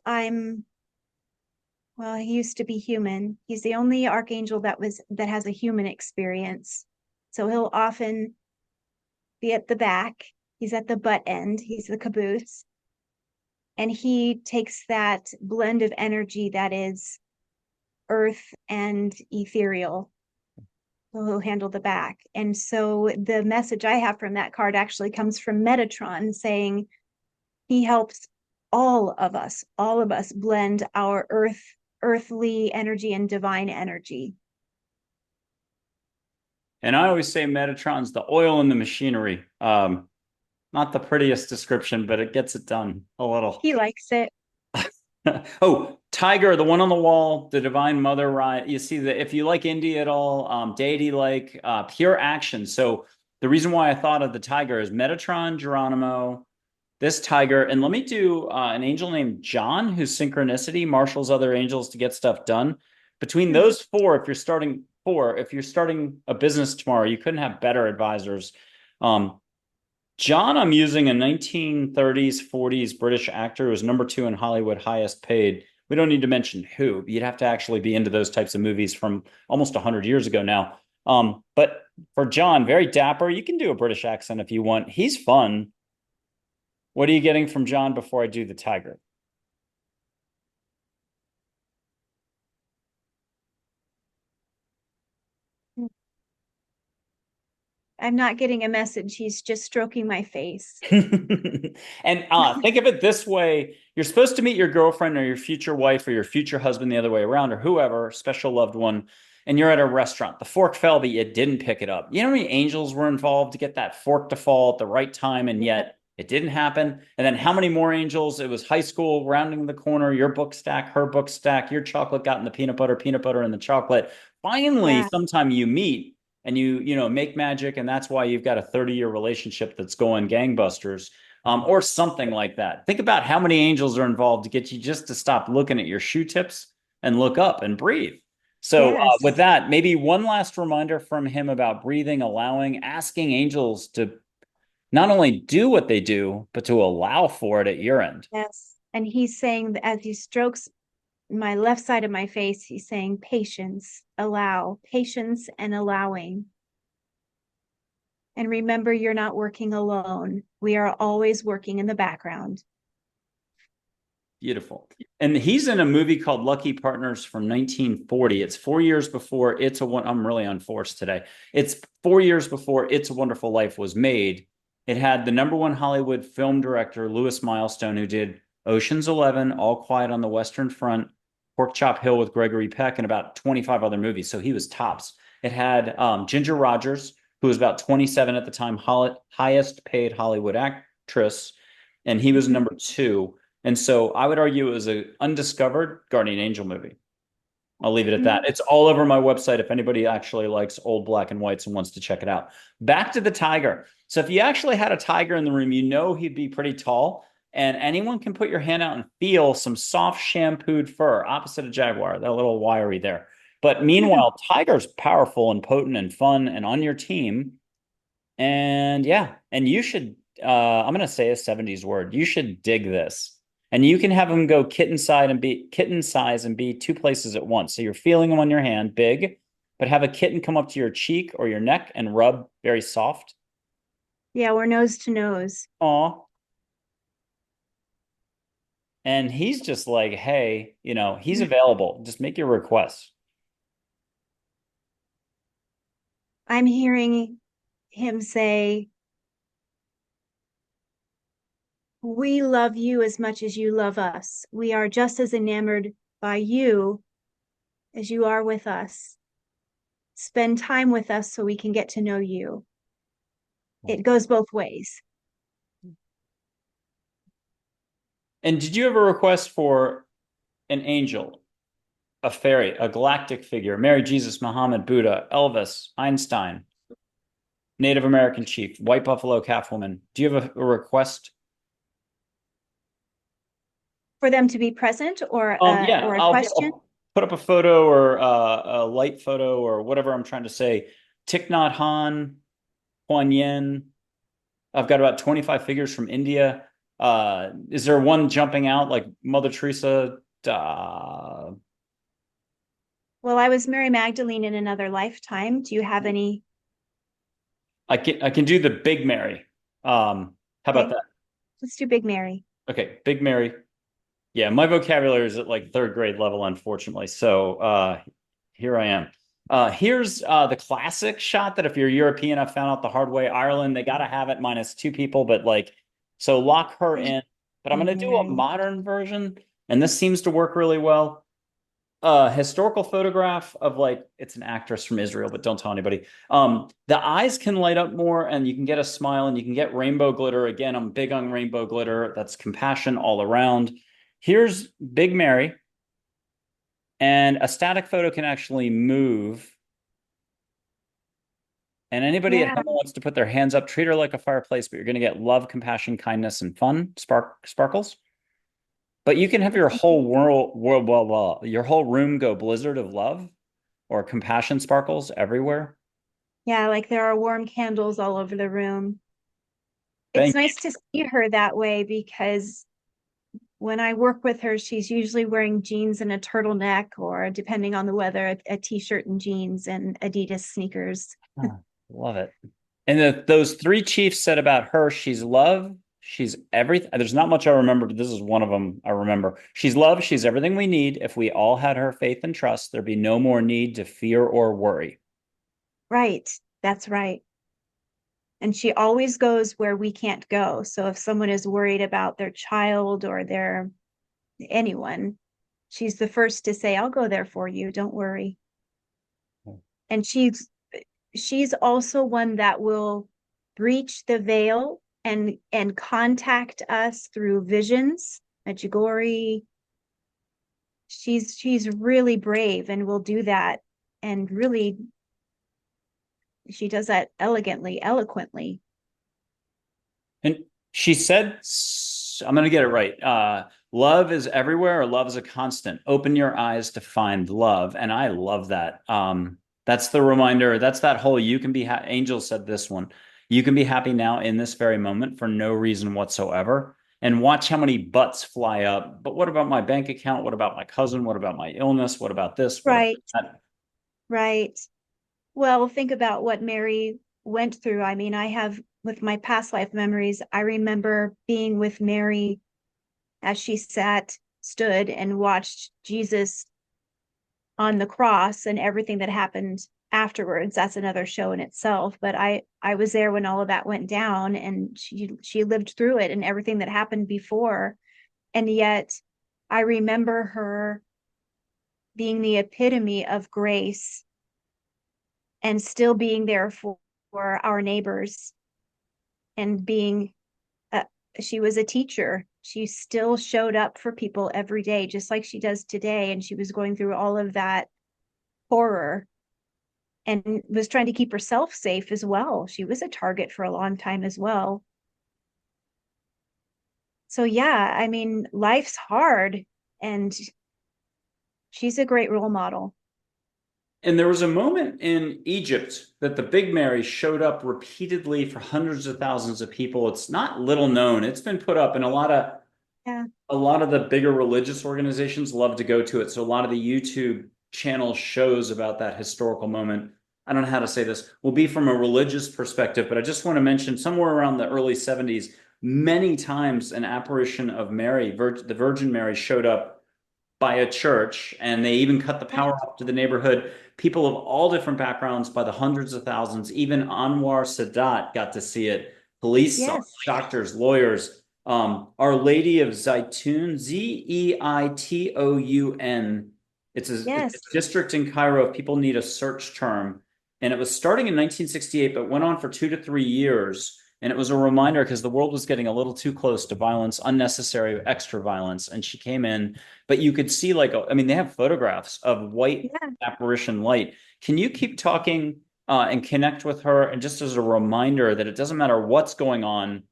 well, he used to be human. He's the only archangel that has a human experience. So he'll often be at the back. He's at the butt end. He's the caboose. And he takes that blend of energy that is earth and ethereal. So he'll handle the back. And so the message I have from that card actually comes from Metatron saying he helps all of us blend our earthly energy and divine energy. And I always say Metatron's the oil in the machinery. Not the prettiest description, but it gets it done a little. He likes it. Oh, Tiger, the one on the wall, the Divine Mother, right? You see that if you like indie at all, deity like, pure action. So the reason why I thought of the Tiger is Metatron, Geronimo, this Tiger, and let me do an angel named John, whose synchronicity marshals other angels to get stuff done. Between those four, if you're starting a business tomorrow, you couldn't have better advisors. Um, John, I'm using a 1930s, 40s British actor who was #2 in Hollywood, highest paid. We don't need to mention who. You'd have to actually be into those types of movies from almost 100 years ago now. But for John, very dapper. You can do a British accent if you want. He's fun. What are you getting from John before I do the tiger? I'm not getting a message. He's just stroking my face. And think of it this way. You're supposed to meet your girlfriend or your future wife or your future husband the other way around or whoever, special loved one, and you're at a restaurant. The fork fell, but you didn't pick it up. You know how many angels were involved to get that fork to fall at the right time, and yet it didn't happen? And then how many more angels? It was high school rounding the corner, your book stack, her book stack, your chocolate got in the peanut butter in the chocolate. Finally, Yeah. sometime you meet and you make magic, and that's why you've got a 30-year relationship that's going gangbusters, or something like that. Think about how many angels are involved to get you just to stop looking at your shoe tips and look up and breathe. So with Yes. that, maybe one last reminder from him about breathing, allowing, asking angels to not only do what they do, but to allow for it at your end. Yes. And he's saying that as he strokes my left side of my face, he's saying patience and allowing. And remember, you're not working alone. We are always working in the background. Beautiful. And he's in a movie called Lucky Partners from 1940. It's 4 years before I'm really on force today. It's 4 years before It's a Wonderful Life was made. It had the #1 Hollywood film director, Louis Milestone, who did Ocean's 11, All Quiet on the Western Front, Pork Chop Hill with Gregory Peck, and about 25 other movies. So he was tops. It had Ginger Rogers, who was about 27 at the time, highest paid Hollywood actress, and he was #2. And so I would argue it was an undiscovered guardian angel movie. I'll leave it at that. It's all over my website if anybody actually likes old black and whites and wants to check it out. Back to the tiger. So if you actually had a tiger in the room, you know he'd be pretty tall. And anyone can put your hand out and feel some soft shampooed fur, opposite a jaguar. They're a little wiry there. But meanwhile, tiger's powerful and potent and fun and on your team. And yeah, and you should, I'm going to say a 70s word. You should dig this. And you can have them go kitten size and be two places at once. So you're feeling them on your hand, big, but have a kitten come up to your cheek or your neck and rub very soft. Yeah, we're nose to nose. Aw. And he's just like, hey, he's available. Just make your requests. I'm hearing him say, we love you as much as you love us. We are just as enamored by you as you are with us. Spend time with us so we can get to know you. It goes both ways. And did you ever request for an angel, a fairy, a galactic figure, Mary, Jesus, Muhammad, Buddha, Elvis, Einstein, Native American chief, white buffalo calf woman? Do you have a request? For them to be present, or Yeah, or a question? I'll put up a photo or a light photo or whatever I'm trying to say. Thich Nhat Hanh, Kuan Yin. I've got about 25 figures from India. Is there one jumping out like Mother Teresa? Well, I was Mary Magdalene in another lifetime. Do you have any? I can do the Big Mary. How about Okay, that? let's do Big Mary. Okay, Big Mary. Yeah, my vocabulary is at like third grade level, unfortunately. So here I am. Here's the classic shot that if you're European, I found out the hard way. Ireland, they got to have it minus two people, but like, so lock her There's in. But I'm Big going to do a Mary. modern version, and this seems to work really well. Historical photograph of like it's an actress from Israel, but don't tell anybody. The eyes can light up more, and you can get a smile, and you can get rainbow glitter. Again, I'm big on rainbow glitter. That's compassion all around. Here's Big Mary, and a static photo can actually move. And anybody at Yeah, home wants to put their hands up, treat her like a fireplace, but you're going to get love, compassion, kindness, and fun sparkles. But you can have your whole your whole room go blizzard of love or compassion sparkles everywhere. yeah, like there are warm candles all over the room. It's Thank nice to see her that way because when I work with her, she's usually wearing jeans and a turtleneck, or depending on the weather, a t-shirt and jeans and Adidas sneakers. you. Oh, love it. And those three chiefs said about her, she's love, she's everything. There's not much I remember, but this is one of them I remember. She's love, she's everything we need. If we all had her faith and trust, there'd be no more need to fear or worry. Right. That's right. And she always goes where we can't go. So if someone is worried about their child or their anyone, she's the first to say, I'll go there for you. Don't worry. And she's also one that will breach the veil and contact us through visions. Medjugorje. She's really brave and will do that. And really, she does that elegantly, eloquently. And she said, I'm going to get it right. Love is everywhere, or love is a constant. Open your eyes to find love. And I love that. That's the reminder. That's that whole you can be, Angel said this one. You can be happy now in this very moment for no reason whatsoever. And watch how many butts fly up. But what about my bank account? What about my cousin? What about my illness? What about this? What about Right, that? right. Well, think about what Mary went through. I mean, I have, with my past life memories, I remember being with Mary as she stood, and watched Jesus on the cross and everything that happened afterwards. That's another show in itself. But I was there when all of that went down, and she lived through it and everything that happened before. And yet I remember her being the epitome of grace and still being there for our neighbors, and being she was a teacher. She still showed up for people every day, just like she does today. And she was going through all of that horror and was trying to keep herself safe as well. She was a target for a long time as well. So, yeah, I mean, life's hard, and she's a great role model. And there was a moment in Egypt that the Big Mary showed up repeatedly for hundreds of thousands of people. It's not little known. It's been put up in Yeah. a lot of the bigger religious organizations love to go to it. So a lot of the YouTube channel shows about that historical moment. I don't know how to say this, will be from a religious perspective, but I just want to mention somewhere around the early 70s, many times an apparition of Mary, the Virgin Mary, showed up by a church, and they even cut the power Right. off to the neighborhood. People of all different backgrounds, by the hundreds of thousands. Even Anwar Sadat got to see it. Police, Yes. doctors, lawyers. Our Lady of Zaitun, Zeitoun. It's Yes. a district in Cairo. If people need a search term, and it was starting in 1968, but went on for 2 to 3 years. And it was a reminder because the world was getting a little too close to violence, unnecessary, extra violence. And she came in, but you could see, like, I mean, they have photographs of white Yeah. apparition light. Can you keep talking and connect with her? And just as a reminder that it doesn't matter what's going on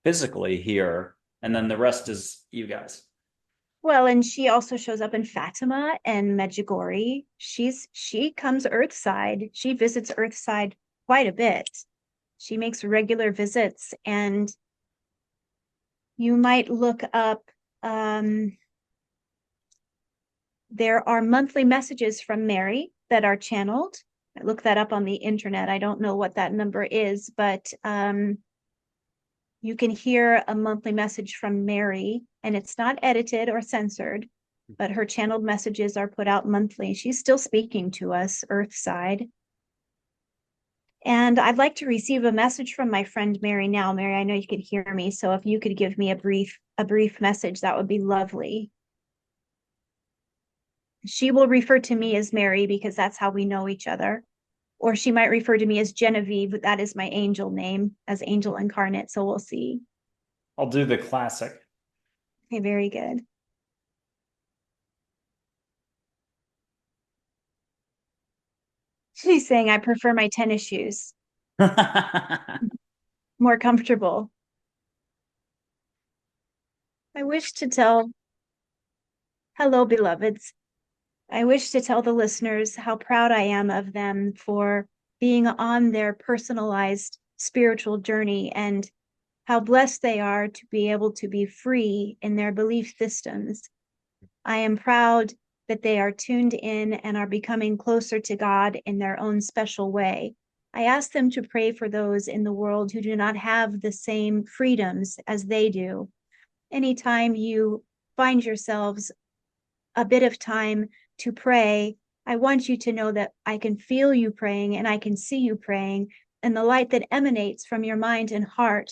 physically here, and then the rest is you guys. Well, and she also shows up in Fatima and Medjugorje. She comes Earthside. She visits Earthside quite a bit. She makes regular visits, and you might look up. There are monthly messages from Mary that are channeled. I looked that up on the internet. I don't know what that number is, but you can hear a monthly message from Mary, and it's not edited or censored, but her channeled messages are put out monthly. She's still speaking to us, Earthside. And I'd like to receive a message from my friend Mary now. Mary, I know you could hear me, so if you could give me a brief message, that would be lovely. She will refer to me as Mary because that's how we know each other. Or she might refer to me as Genevieve. That is my angel name as Angel Incarnate. So we'll see. I'll do the classic. Okay, very good. She's saying, I prefer my tennis shoes, more comfortable. I wish to tell, hello, beloveds. I wish to tell the listeners how proud I am of them for being on their personalized spiritual journey and how blessed they are to be able to be free in their belief systems. I am proud that they are tuned in and are becoming closer to God in their own special way. I ask them to pray for those in the world who do not have the same freedoms as they do. Anytime you find yourselves a bit of time to pray, I want you to know that I can feel you praying and I can see you praying, and the light that emanates from your mind and heart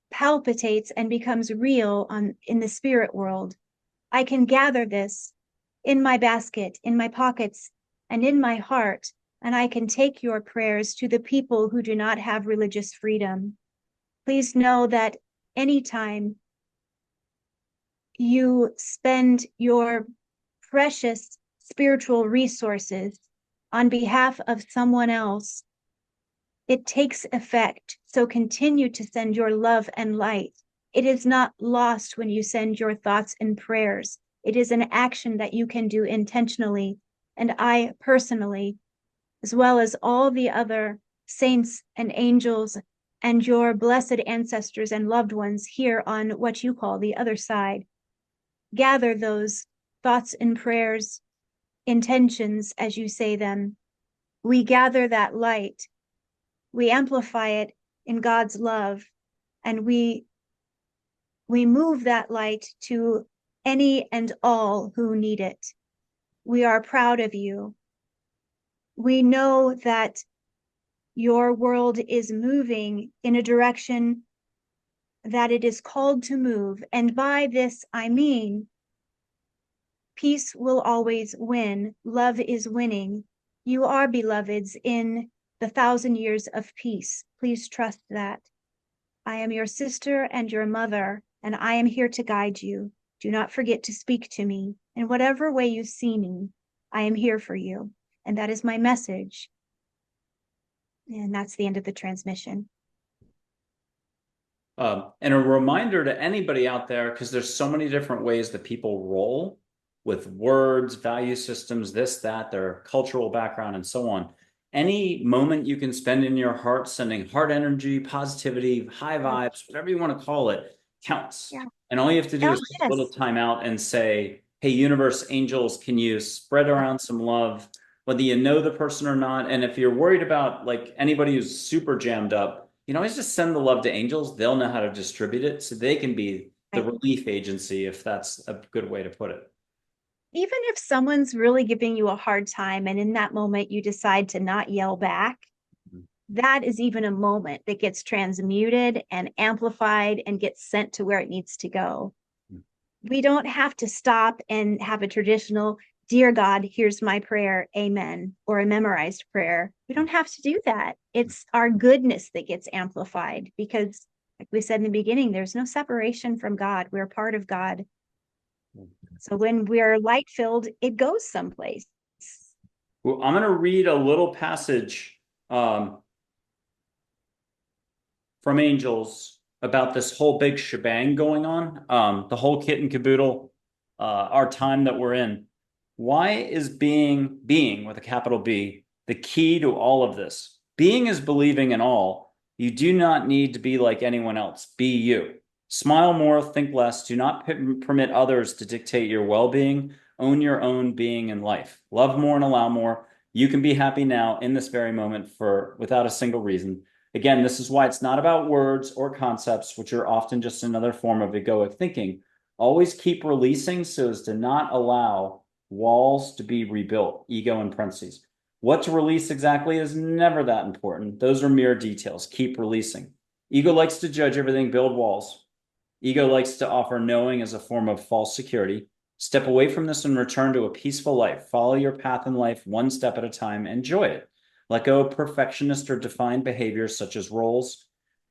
palpitates and becomes real in the spirit world. I can gather this in my basket, in my pockets, and in my heart, and I can take your prayers to the people who do not have religious freedom. Please know that anytime you spend your precious spiritual resources on behalf of someone else, it takes effect. So continue to send your love and light. It is not lost when you send your thoughts and prayers. It is an action that you can do intentionally. And I personally, as well as all the other saints and angels and your blessed ancestors and loved ones here on what you call the other side, gather those thoughts and prayers, intentions, as you say them. We gather that light, we amplify it in God's love, and we move that light to any and all who need it. We are proud of you. We know that your world is moving in a direction that it is called to move. And by this, I mean, peace will always win. Love is winning. You are beloveds in the 1,000 years of peace. Please trust that. I am your sister and your mother, and I am here to guide you. Do not forget to speak to me. In whatever way you see me, I am here for you. And that is my message. And that's the end of the transmission. And a reminder to anybody out there, because there's so many different ways that people roll with words, value systems, this, that, their cultural background, and so on. Any moment you can spend in your heart sending heart energy, positivity, high vibes, whatever you want to call it, counts. Yeah. And all you have to do Oh, is take a yes. little time out and say, hey, universe, angels, can you spread around some love, whether you know the person or not? And if you're worried about, like, anybody who's super jammed up, you can always just send the love to angels. They'll know how to distribute it, so they can be the Right. relief agency, if that's a good way to put it. Even if someone's really giving you a hard time and in that moment you decide to not yell back, that is even a moment that gets transmuted and amplified and gets sent to where it needs to go. We don't have to stop and have a traditional, dear God, here's my prayer, amen, or a memorized prayer. We don't have to do that. It's our goodness that gets amplified because, like we said in the beginning, there's no separation from God. We're part of God. So when we're light filled, it goes someplace. Well, I'm going to read a little passage from angels about this whole big shebang going on, the whole kit and caboodle, our time that we're in. Why is being with a capital B the key to all of this? Being is believing in all. You do not need to be like anyone else. Be you. Smile more, think less. Do not permit others to dictate your well-being. Own your own being in life. Love more and allow more. You can be happy now in this very moment without a single reason. Again, this is why it's not about words or concepts, which are often just another form of egoic thinking. Always keep releasing so as to not allow walls to be rebuilt, ego in parentheses. What to release exactly is never that important. Those are mere details. Keep releasing. Ego likes to judge everything, build walls. Ego likes to offer knowing as a form of false security. Step away from this and return to a peaceful life. Follow your path in life one step at a time. Enjoy it. Let go of perfectionist or defined behaviors such as roles.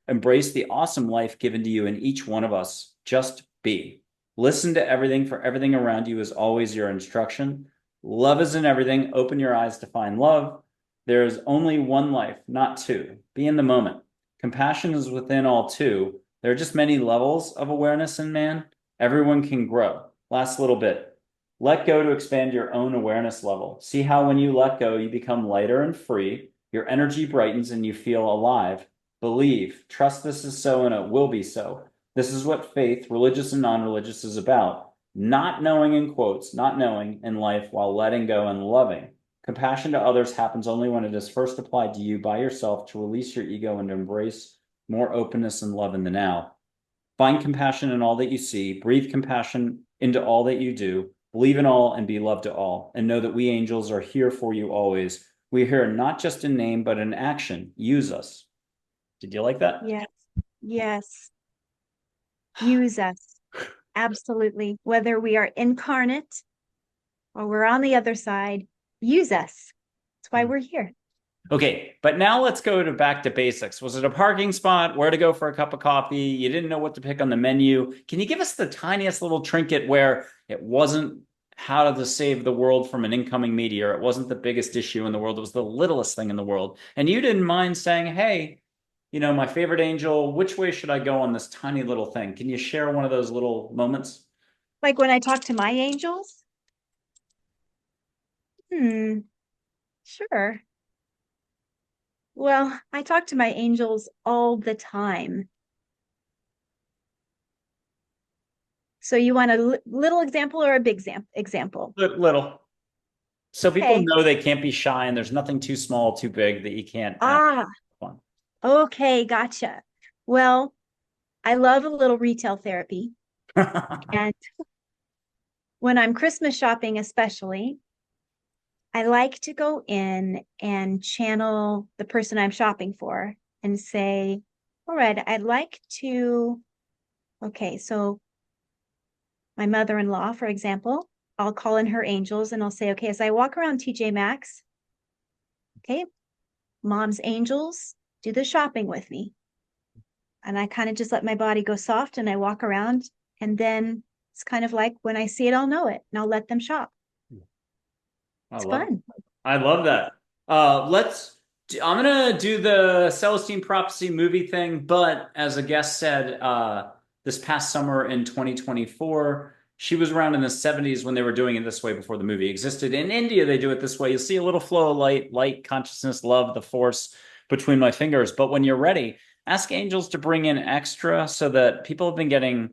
Embrace the awesome life given to you in each one of us. Just be. Listen to everything, for everything around you is always your instruction. Love is in everything. Open your eyes to find love. There is only one life, not two. Be in the moment. Compassion is within all too. There are just many levels of awareness in man. Everyone can grow. Last little bit. Let go to expand your own awareness level. See how when you let go, you become lighter and free. Your energy brightens and you feel alive. Believe. Trust this is so and it will be so. This is what faith, religious and non-religious, is about. Not knowing in quotes, not knowing in life while letting go and loving. Compassion to others happens only when it is first applied to you by yourself to release your ego and to embrace more openness and love in the now. Find compassion in all that you see. Breathe compassion into all that you do. Believe in all and be loved to all. And know that we angels are here for you always. We're here not just in name, but in action. Use us. Did you like that? Yes. Yes. Use us. Absolutely. Whether we are incarnate or we're on the other side, use us. That's why we're here. Okay, but now let's go back to basics. Was it a parking spot? Where to go for a cup of coffee? You didn't know what to pick on the menu. Can you give us the tiniest little trinket where it wasn't how to save the world from an incoming meteor? It wasn't the biggest issue in the world. It was the littlest thing in the world. And you didn't mind saying, hey, my favorite angel, which way should I go on this tiny little thing? Can you share one of those little moments? Like when I talk to my angels? Sure. Well, I talk to my angels all the time. So you want a little example or a big example? Little. So people Okay. know they can't be shy and there's nothing too small, too big that you can't ask Ah, fun. okay, gotcha. Well, I love a little retail therapy. And when I'm Christmas shopping, especially, I like to go in and channel the person I'm shopping for and say, all right, I'd like to, okay, so my mother-in-law, for example, I'll call in her angels and I'll say, okay, as I walk around TJ Maxx, okay, mom's angels, do the shopping with me. And I kind of just let my body go soft and I walk around. And then it's kind of like when I see it, I'll know it and I'll let them shop. I It's love it. fun. I love that. I'm gonna do the Celestine Prophecy movie thing, but as a guest said, this past summer in 2024, she was around in the 70s when they were doing it this way before the movie existed. In India, they do it this way. You'll see a little flow of light, consciousness, love, the force between my fingers. But when you're ready, ask angels to bring in extra so that people have been getting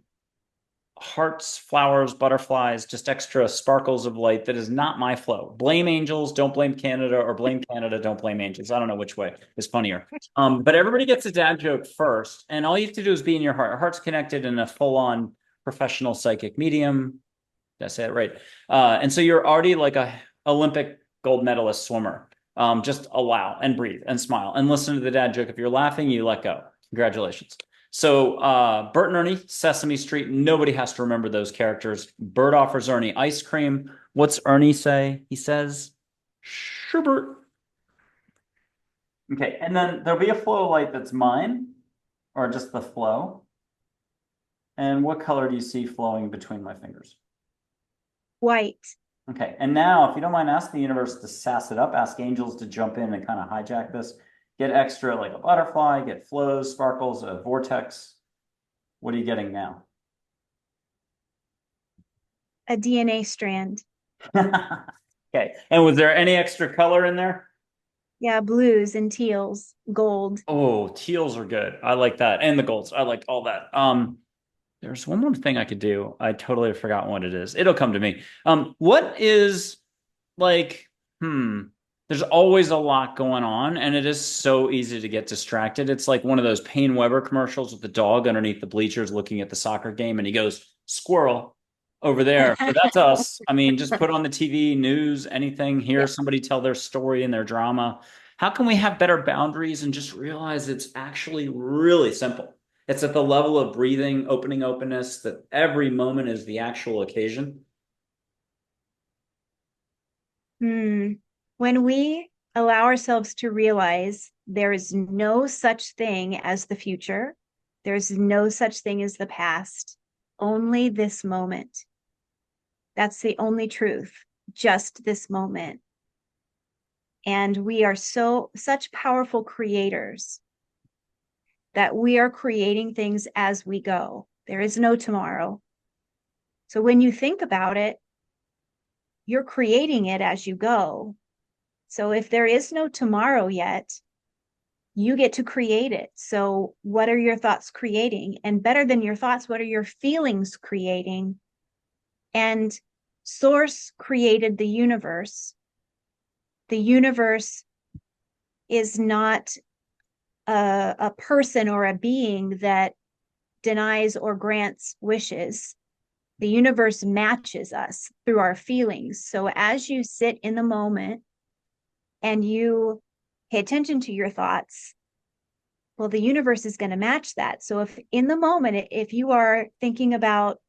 hearts, flowers, butterflies, just extra sparkles of light. That is not my flow. Blame angels, don't blame Canada, or blame Canada, don't blame angels. I don't know which way is funnier. But everybody gets a dad joke first, and all you have to do is be in your heart. Your heart's connected in a full-on professional psychic medium. Did I say it right? And so you're already like a Olympic gold medalist swimmer. Just allow and breathe and smile and listen to the dad joke. If you're laughing, you let go. Congratulations. So Bert and Ernie, Sesame Street. Nobody has to remember those characters. Bert offers Ernie ice cream. What's Ernie say? He says, "Schubert." Okay, and then there'll be a flow of light that's mine, or just the flow. And what color do you see flowing between my fingers? White. Okay, and now, if you don't mind, ask the universe to sass it up, ask angels to jump in and kind of hijack this. Get extra like a butterfly, get flows, sparkles, a vortex. What are you getting now? A DNA strand. Okay, and was there any extra color in there? Yeah, blues and teals, gold. Oh, teals are good. I like that. And the golds. I like all that. There's one more thing I could do. I totally forgot what it is. It'll come to me. What is like, there's always a lot going on, and it is so easy to get distracted. It's like one of those Payne Weber commercials with the dog underneath the bleachers looking at the soccer game, and he goes, "Squirrel over there." But that's us. I mean, just put on the TV, news, anything, hear Yeah. somebody tell their story and their drama. How can we have better boundaries and just realize it's actually really simple? It's at the level of breathing, opening openness, that every moment is the actual occasion. When we allow ourselves to realize there is no such thing as the future, there's no such thing as the past, only this moment. That's the only truth, just this moment. And we are such powerful creators that we are creating things as we go. There is no tomorrow. So when you think about it, you're creating it as you go. So if there is no tomorrow yet, you get to create it. So what are your thoughts creating? And better than your thoughts, what are your feelings creating? And Source created the universe. The universe is not a person or a being that denies or grants wishes. The universe matches us through our feelings. So as you sit in the moment and you pay attention to your thoughts, well, the universe is going to match that. So if in the moment, if you are thinking about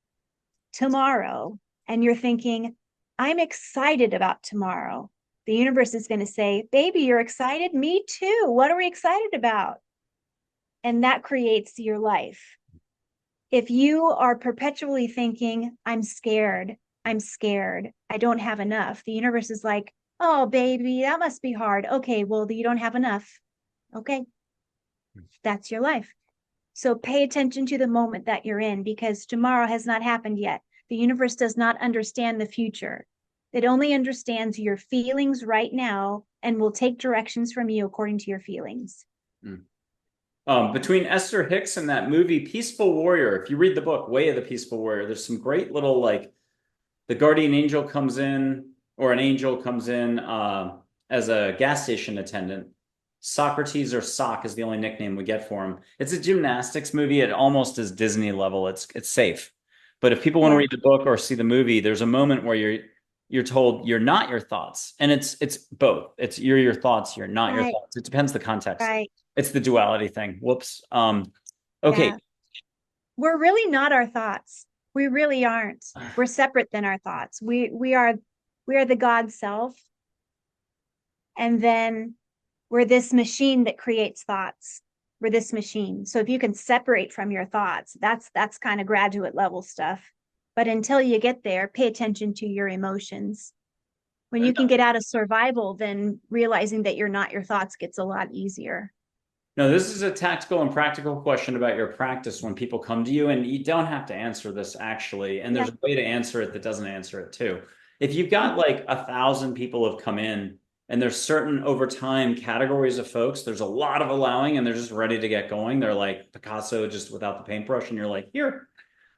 tomorrow and you're thinking, I'm excited about tomorrow, the universe is going to say, baby, you're excited? Me too. What are we excited about? And that creates your life. If you are perpetually thinking, I'm scared, I don't have enough, the universe is like, oh, baby, that must be hard. Okay, well, you don't have enough. Okay, that's your life. So pay attention to the moment that you're in, because tomorrow has not happened yet. The universe does not understand the future. It only understands your feelings right now and will take directions from you according to your feelings. Between Esther Hicks and that movie Peaceful Warrior, if you read the book Way of the Peaceful Warrior, there's some great little like the guardian angel comes in, or an angel comes in as a gas station attendant. Socrates, or Sock, is the only nickname we get for him. It's a gymnastics movie. It almost is Disney level. It's safe. But if people want to read the book or see the movie, there's a moment where you're told you're not your thoughts, and it's both. It's you're your thoughts, you're not your thoughts. It depends the context. Right. It's the duality thing. Whoops. Okay. Yeah. We're really not our thoughts. We really aren't. We're separate than our thoughts. We are the God self, and then we're this machine that creates thoughts. We're this machine. So if you can separate from your thoughts, that's kind of graduate level stuff. But until you get there, pay attention to your emotions. When you can get out of survival, then realizing that you're not your thoughts gets a lot easier. No, this is a tactical and practical question about your practice when people come to you, and you don't have to answer this actually. And there's a way to answer it that doesn't answer it too. If you've got like 1,000 people have come in, and there's certain over time categories of folks, there's a lot of allowing, and they're just ready to get going. They're like Picasso just without the paintbrush, and you're like, here.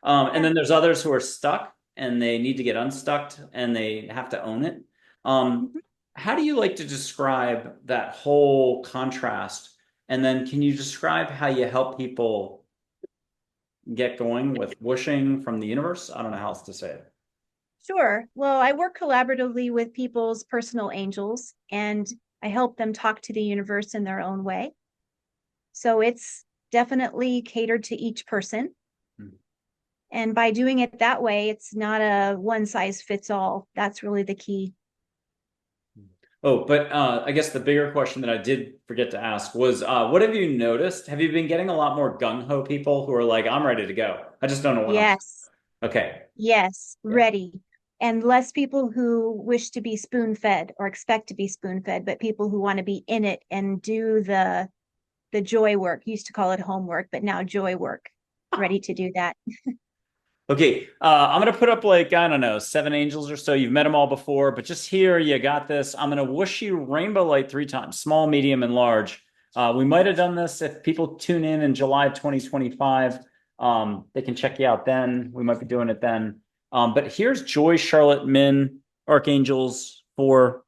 And then there's others who are stuck and they need to get unstuck and they have to own it. Um, Mhm. how do you like to describe that whole contrast? And then can you describe how you help people get going with whooshing from the universe? I don't know how else to say it. Sure. Well, I work collaboratively with people's personal angels and I help them talk to the universe in their own way. So it's definitely catered to each person. And by doing it that way, it's not a one size fits all. That's really the key. Oh, but I guess the bigger question that I did forget to ask was, what have you noticed? Have you been getting a lot more gung-ho people who are like, I'm ready to go. I just don't know what I'm. Yes, Okay. yes, Yeah. ready. And less people who wish to be spoon fed or expect to be spoon fed, but people who want to be in it and do the joy work. Used to call it homework, but now joy work. Ready to do that. Okay, I'm gonna put up like, I don't know, 7 angels or so. You've met them all before, but just here, you got this. I'm gonna whoosh you rainbow light 3 times, small, medium, and large. We might have done this if people tune in July 2025. They can check you out then. We might be doing it then. But here's Joy, Charlotte, Min, archangels for.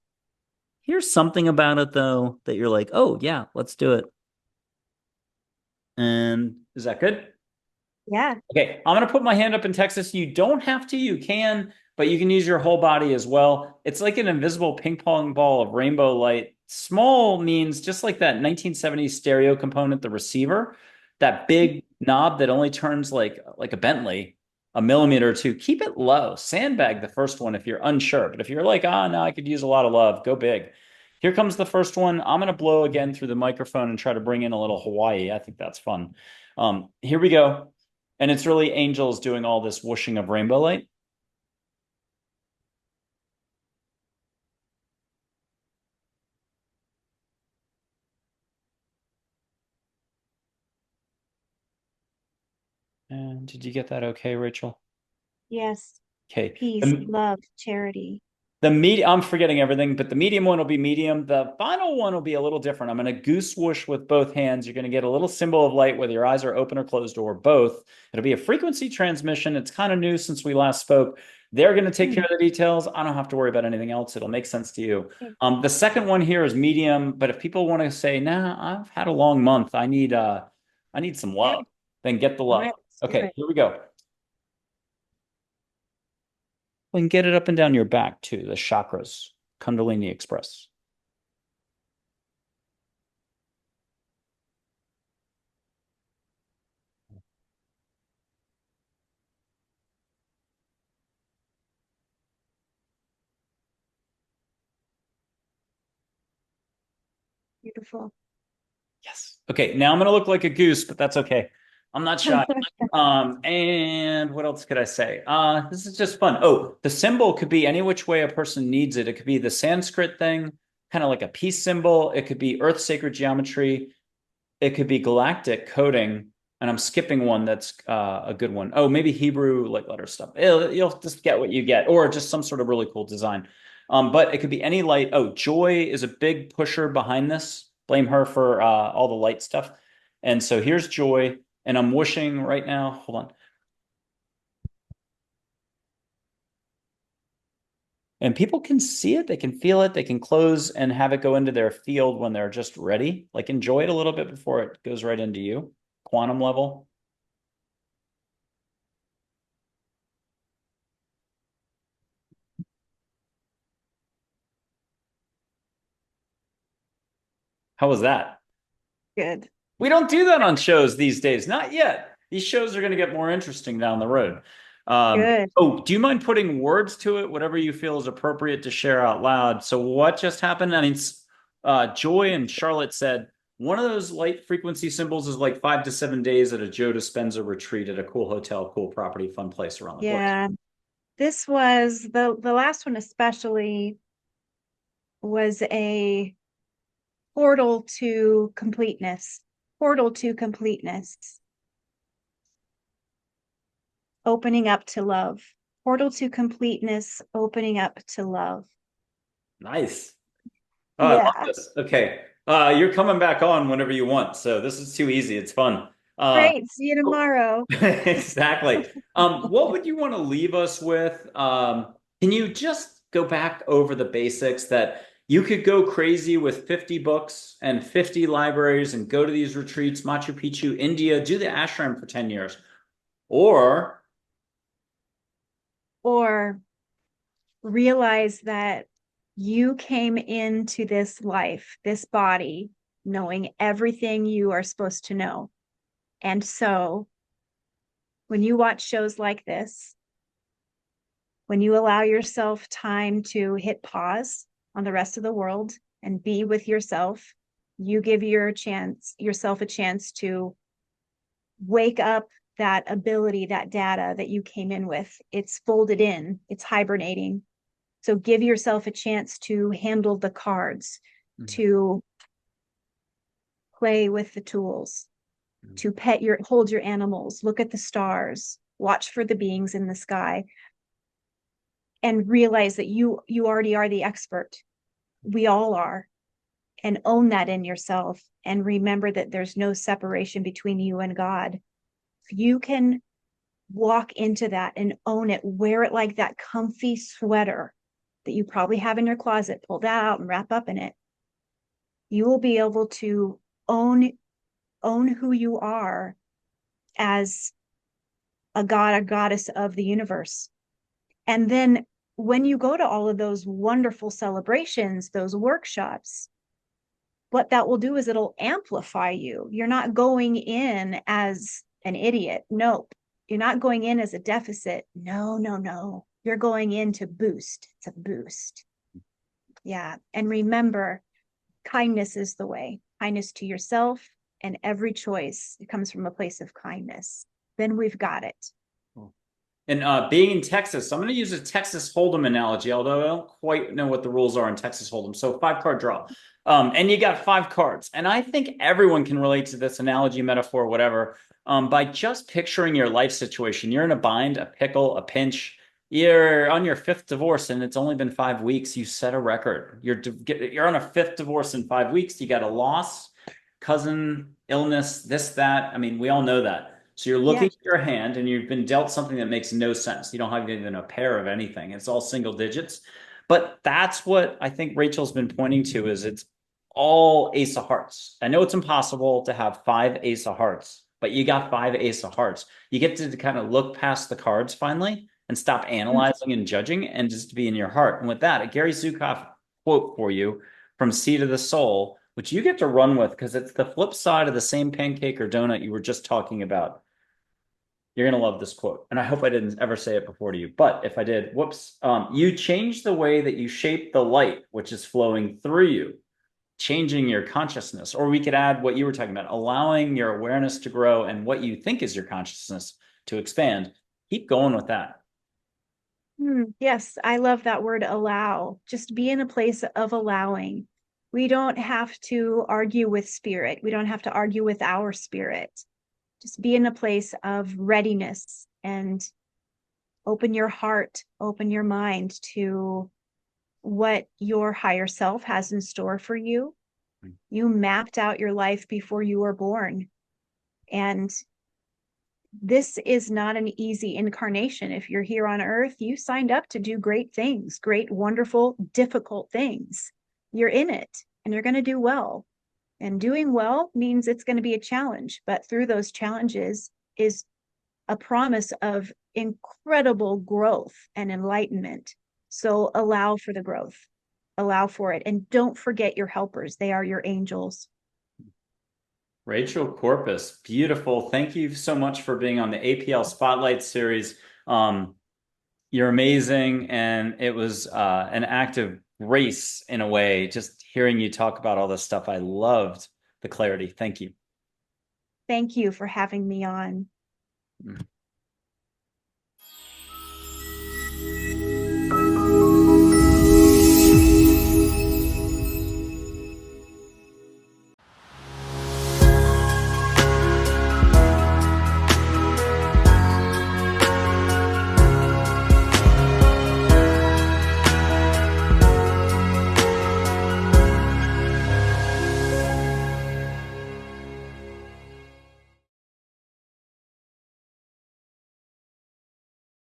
Here's something about it though that you're like, oh yeah, let's do it. And is that good? Yeah. Okay, I'm gonna put my hand up in Texas. You don't have to, you can, but you can use your whole body as well. It's like an invisible ping pong ball of rainbow light. Small means just like that 1970s stereo component, the receiver, that big knob that only turns like a Bentley, a millimeter or two. Keep it low. Sandbag the first one if you're unsure. But if you're like, ah, no, I could use a lot of love, go big. Here comes the first one. I'm gonna blow again through the microphone and try to bring in a little Hawaii. I think that's fun. Here we go. And it's really angels doing all this whooshing of rainbow light. And did you get that okay, Rachel? Yes. Okay. Peace, The, love, charity. the medium, I'm forgetting everything, but the medium one will be medium. The final one will be a little different. I'm going to goose whoosh with both hands. You're going to get a little symbol of light, whether your eyes are open or closed or both. It'll be a frequency transmission. It's kind of new since we last spoke. They're going to take care Hmm. of the details. I don't have to worry about anything else. It'll make sense to you. Okay. The second one here is medium, but if people want to say, nah, I've had a long month. I need some Yeah. love, then get the All love. right. Let's do Okay, it. here we go. We can get it up and down your back too, the chakras, Kundalini Express. Beautiful. Yes. Okay, now I'm gonna look like a goose, but that's okay. I'm not shy. And what else could I say? This is just fun. Oh, the symbol could be any which way a person needs it. It could be the Sanskrit thing, kind of like a peace symbol. It could be Earth sacred geometry. It could be galactic coding, and I'm skipping one that's a good one. Oh, maybe Hebrew like letter stuff. You'll just get what you get, or just some sort of really cool design. But it could be any light. Oh, Joy is a big pusher behind this. Blame her for all the light stuff. And so here's Joy, and I'm whooshing right now. Hold on. And people can see it, they can feel it, they can close and have it go into their field when they're just ready. Like enjoy it a little bit before it goes right into you. Quantum level. How was that? Good. We don't do that on shows these days. Not yet. These shows are going to get more interesting down the road. Good. Oh, do you mind putting words to it, whatever you feel is appropriate to share out loud? So, what just happened? I mean, Joy and Charlotte said one of those light frequency symbols is like 5 to 7 days at a Joe Dispenza retreat at a cool hotel, cool property, fun place around the place. Yeah. This was the last one especially was a portal to completeness. Portal to completeness. Opening up to love. Portal to completeness, opening up to love. Nice. Oh, I love Yeah. this. Okay. You're coming back on whenever you want. So, this is too easy. It's fun. Great. See you tomorrow. Exactly. What would you want to leave us with? Can you just go back over the basics that you could go crazy with 50 books and 50 libraries and go to these retreats, Machu Picchu, India, do the ashram for 10 years? Or Or realize that you came into this life, this body, knowing everything you are supposed to know. And so when you watch shows like this, when you allow yourself time to hit pause on the rest of the world and be with yourself, you give yourself a chance to wake up that ability, that data that you came in with. It's folded in, it's hibernating. So give yourself a chance to handle the cards, to play with the tools, to hold your animals, look at the stars, watch for the beings in the sky, and realize that you already are the expert. We all are. And own that in yourself. And remember that there's no separation between you and God. If you can walk into that and own it, wear it like that comfy sweater that you probably have in your closet, pull that out and wrap up in it. You will be able to own who you are as a god, a goddess of the universe. And then when you go to all of those wonderful celebrations, those workshops, what that will do is it'll amplify you. You're not going in as an idiot. Nope. You're not going in as a deficit. No, no, no. You're going in to boost. It's a boost. Yeah. And remember, kindness is the way. Kindness to yourself, and every choice, it comes from a place of kindness. Then we've got it. And being in Texas, I'm going to use a Texas Hold'em analogy, although I don't quite know what the rules are in Texas Hold'em. So 5 card draw. And you got 5 cards. And I think everyone can relate to this analogy, metaphor, whatever, by just picturing your life situation. You're in a bind, a pickle, a pinch. You're on your 5th divorce and it's only been 5 weeks. You set a record. You're on a 5th divorce in 5 weeks. You got a loss, cousin, illness, this, that. I mean, we all know that. So you're looking at your hand and you've been dealt something that makes no sense. You don't have even a pair of anything. It's all single digits. But that's what I think Rachel's been pointing to is it's all ace of hearts. I know it's impossible to have 5 ace of hearts, but you got 5 ace of hearts. You get to kind of look past the cards finally and stop analyzing and judging and just be in your heart. And with that, a Gary Zukav quote for you from Seed of the Soul, which you get to run with because it's the flip side of the same pancake or donut you were just talking about. You're going to love this quote. And I hope I didn't ever say it before to you. But if I did, whoops. You change the way that you shape the light, which is flowing through you, changing your consciousness. Or we could add what you were talking about, allowing your awareness to grow and what you think is your consciousness to expand. Keep going with that. Yes, I love that word allow. Just be in a place of allowing. We don't have to argue with spirit. We don't have to argue with our spirit. Just be in a place of readiness and open your heart, open your mind to what your higher self has in store for you. You mapped out your life before you were born. And this is not an easy incarnation. If you're here on earth, you signed up to do great things, great, wonderful, difficult things. You're in it and you're going to do well. And doing well means it's going to be a challenge, but through those challenges is a promise of incredible growth and enlightenment. So allow for the growth, allow for it. And don't forget your helpers. They are your angels. Rachel Corpus, beautiful. Thank you so much for being on the APL Spotlight series. You're amazing. And it was an act of grace in a way, just hearing you talk about all this stuff. I loved the clarity. Thank you. Thank you for having me on.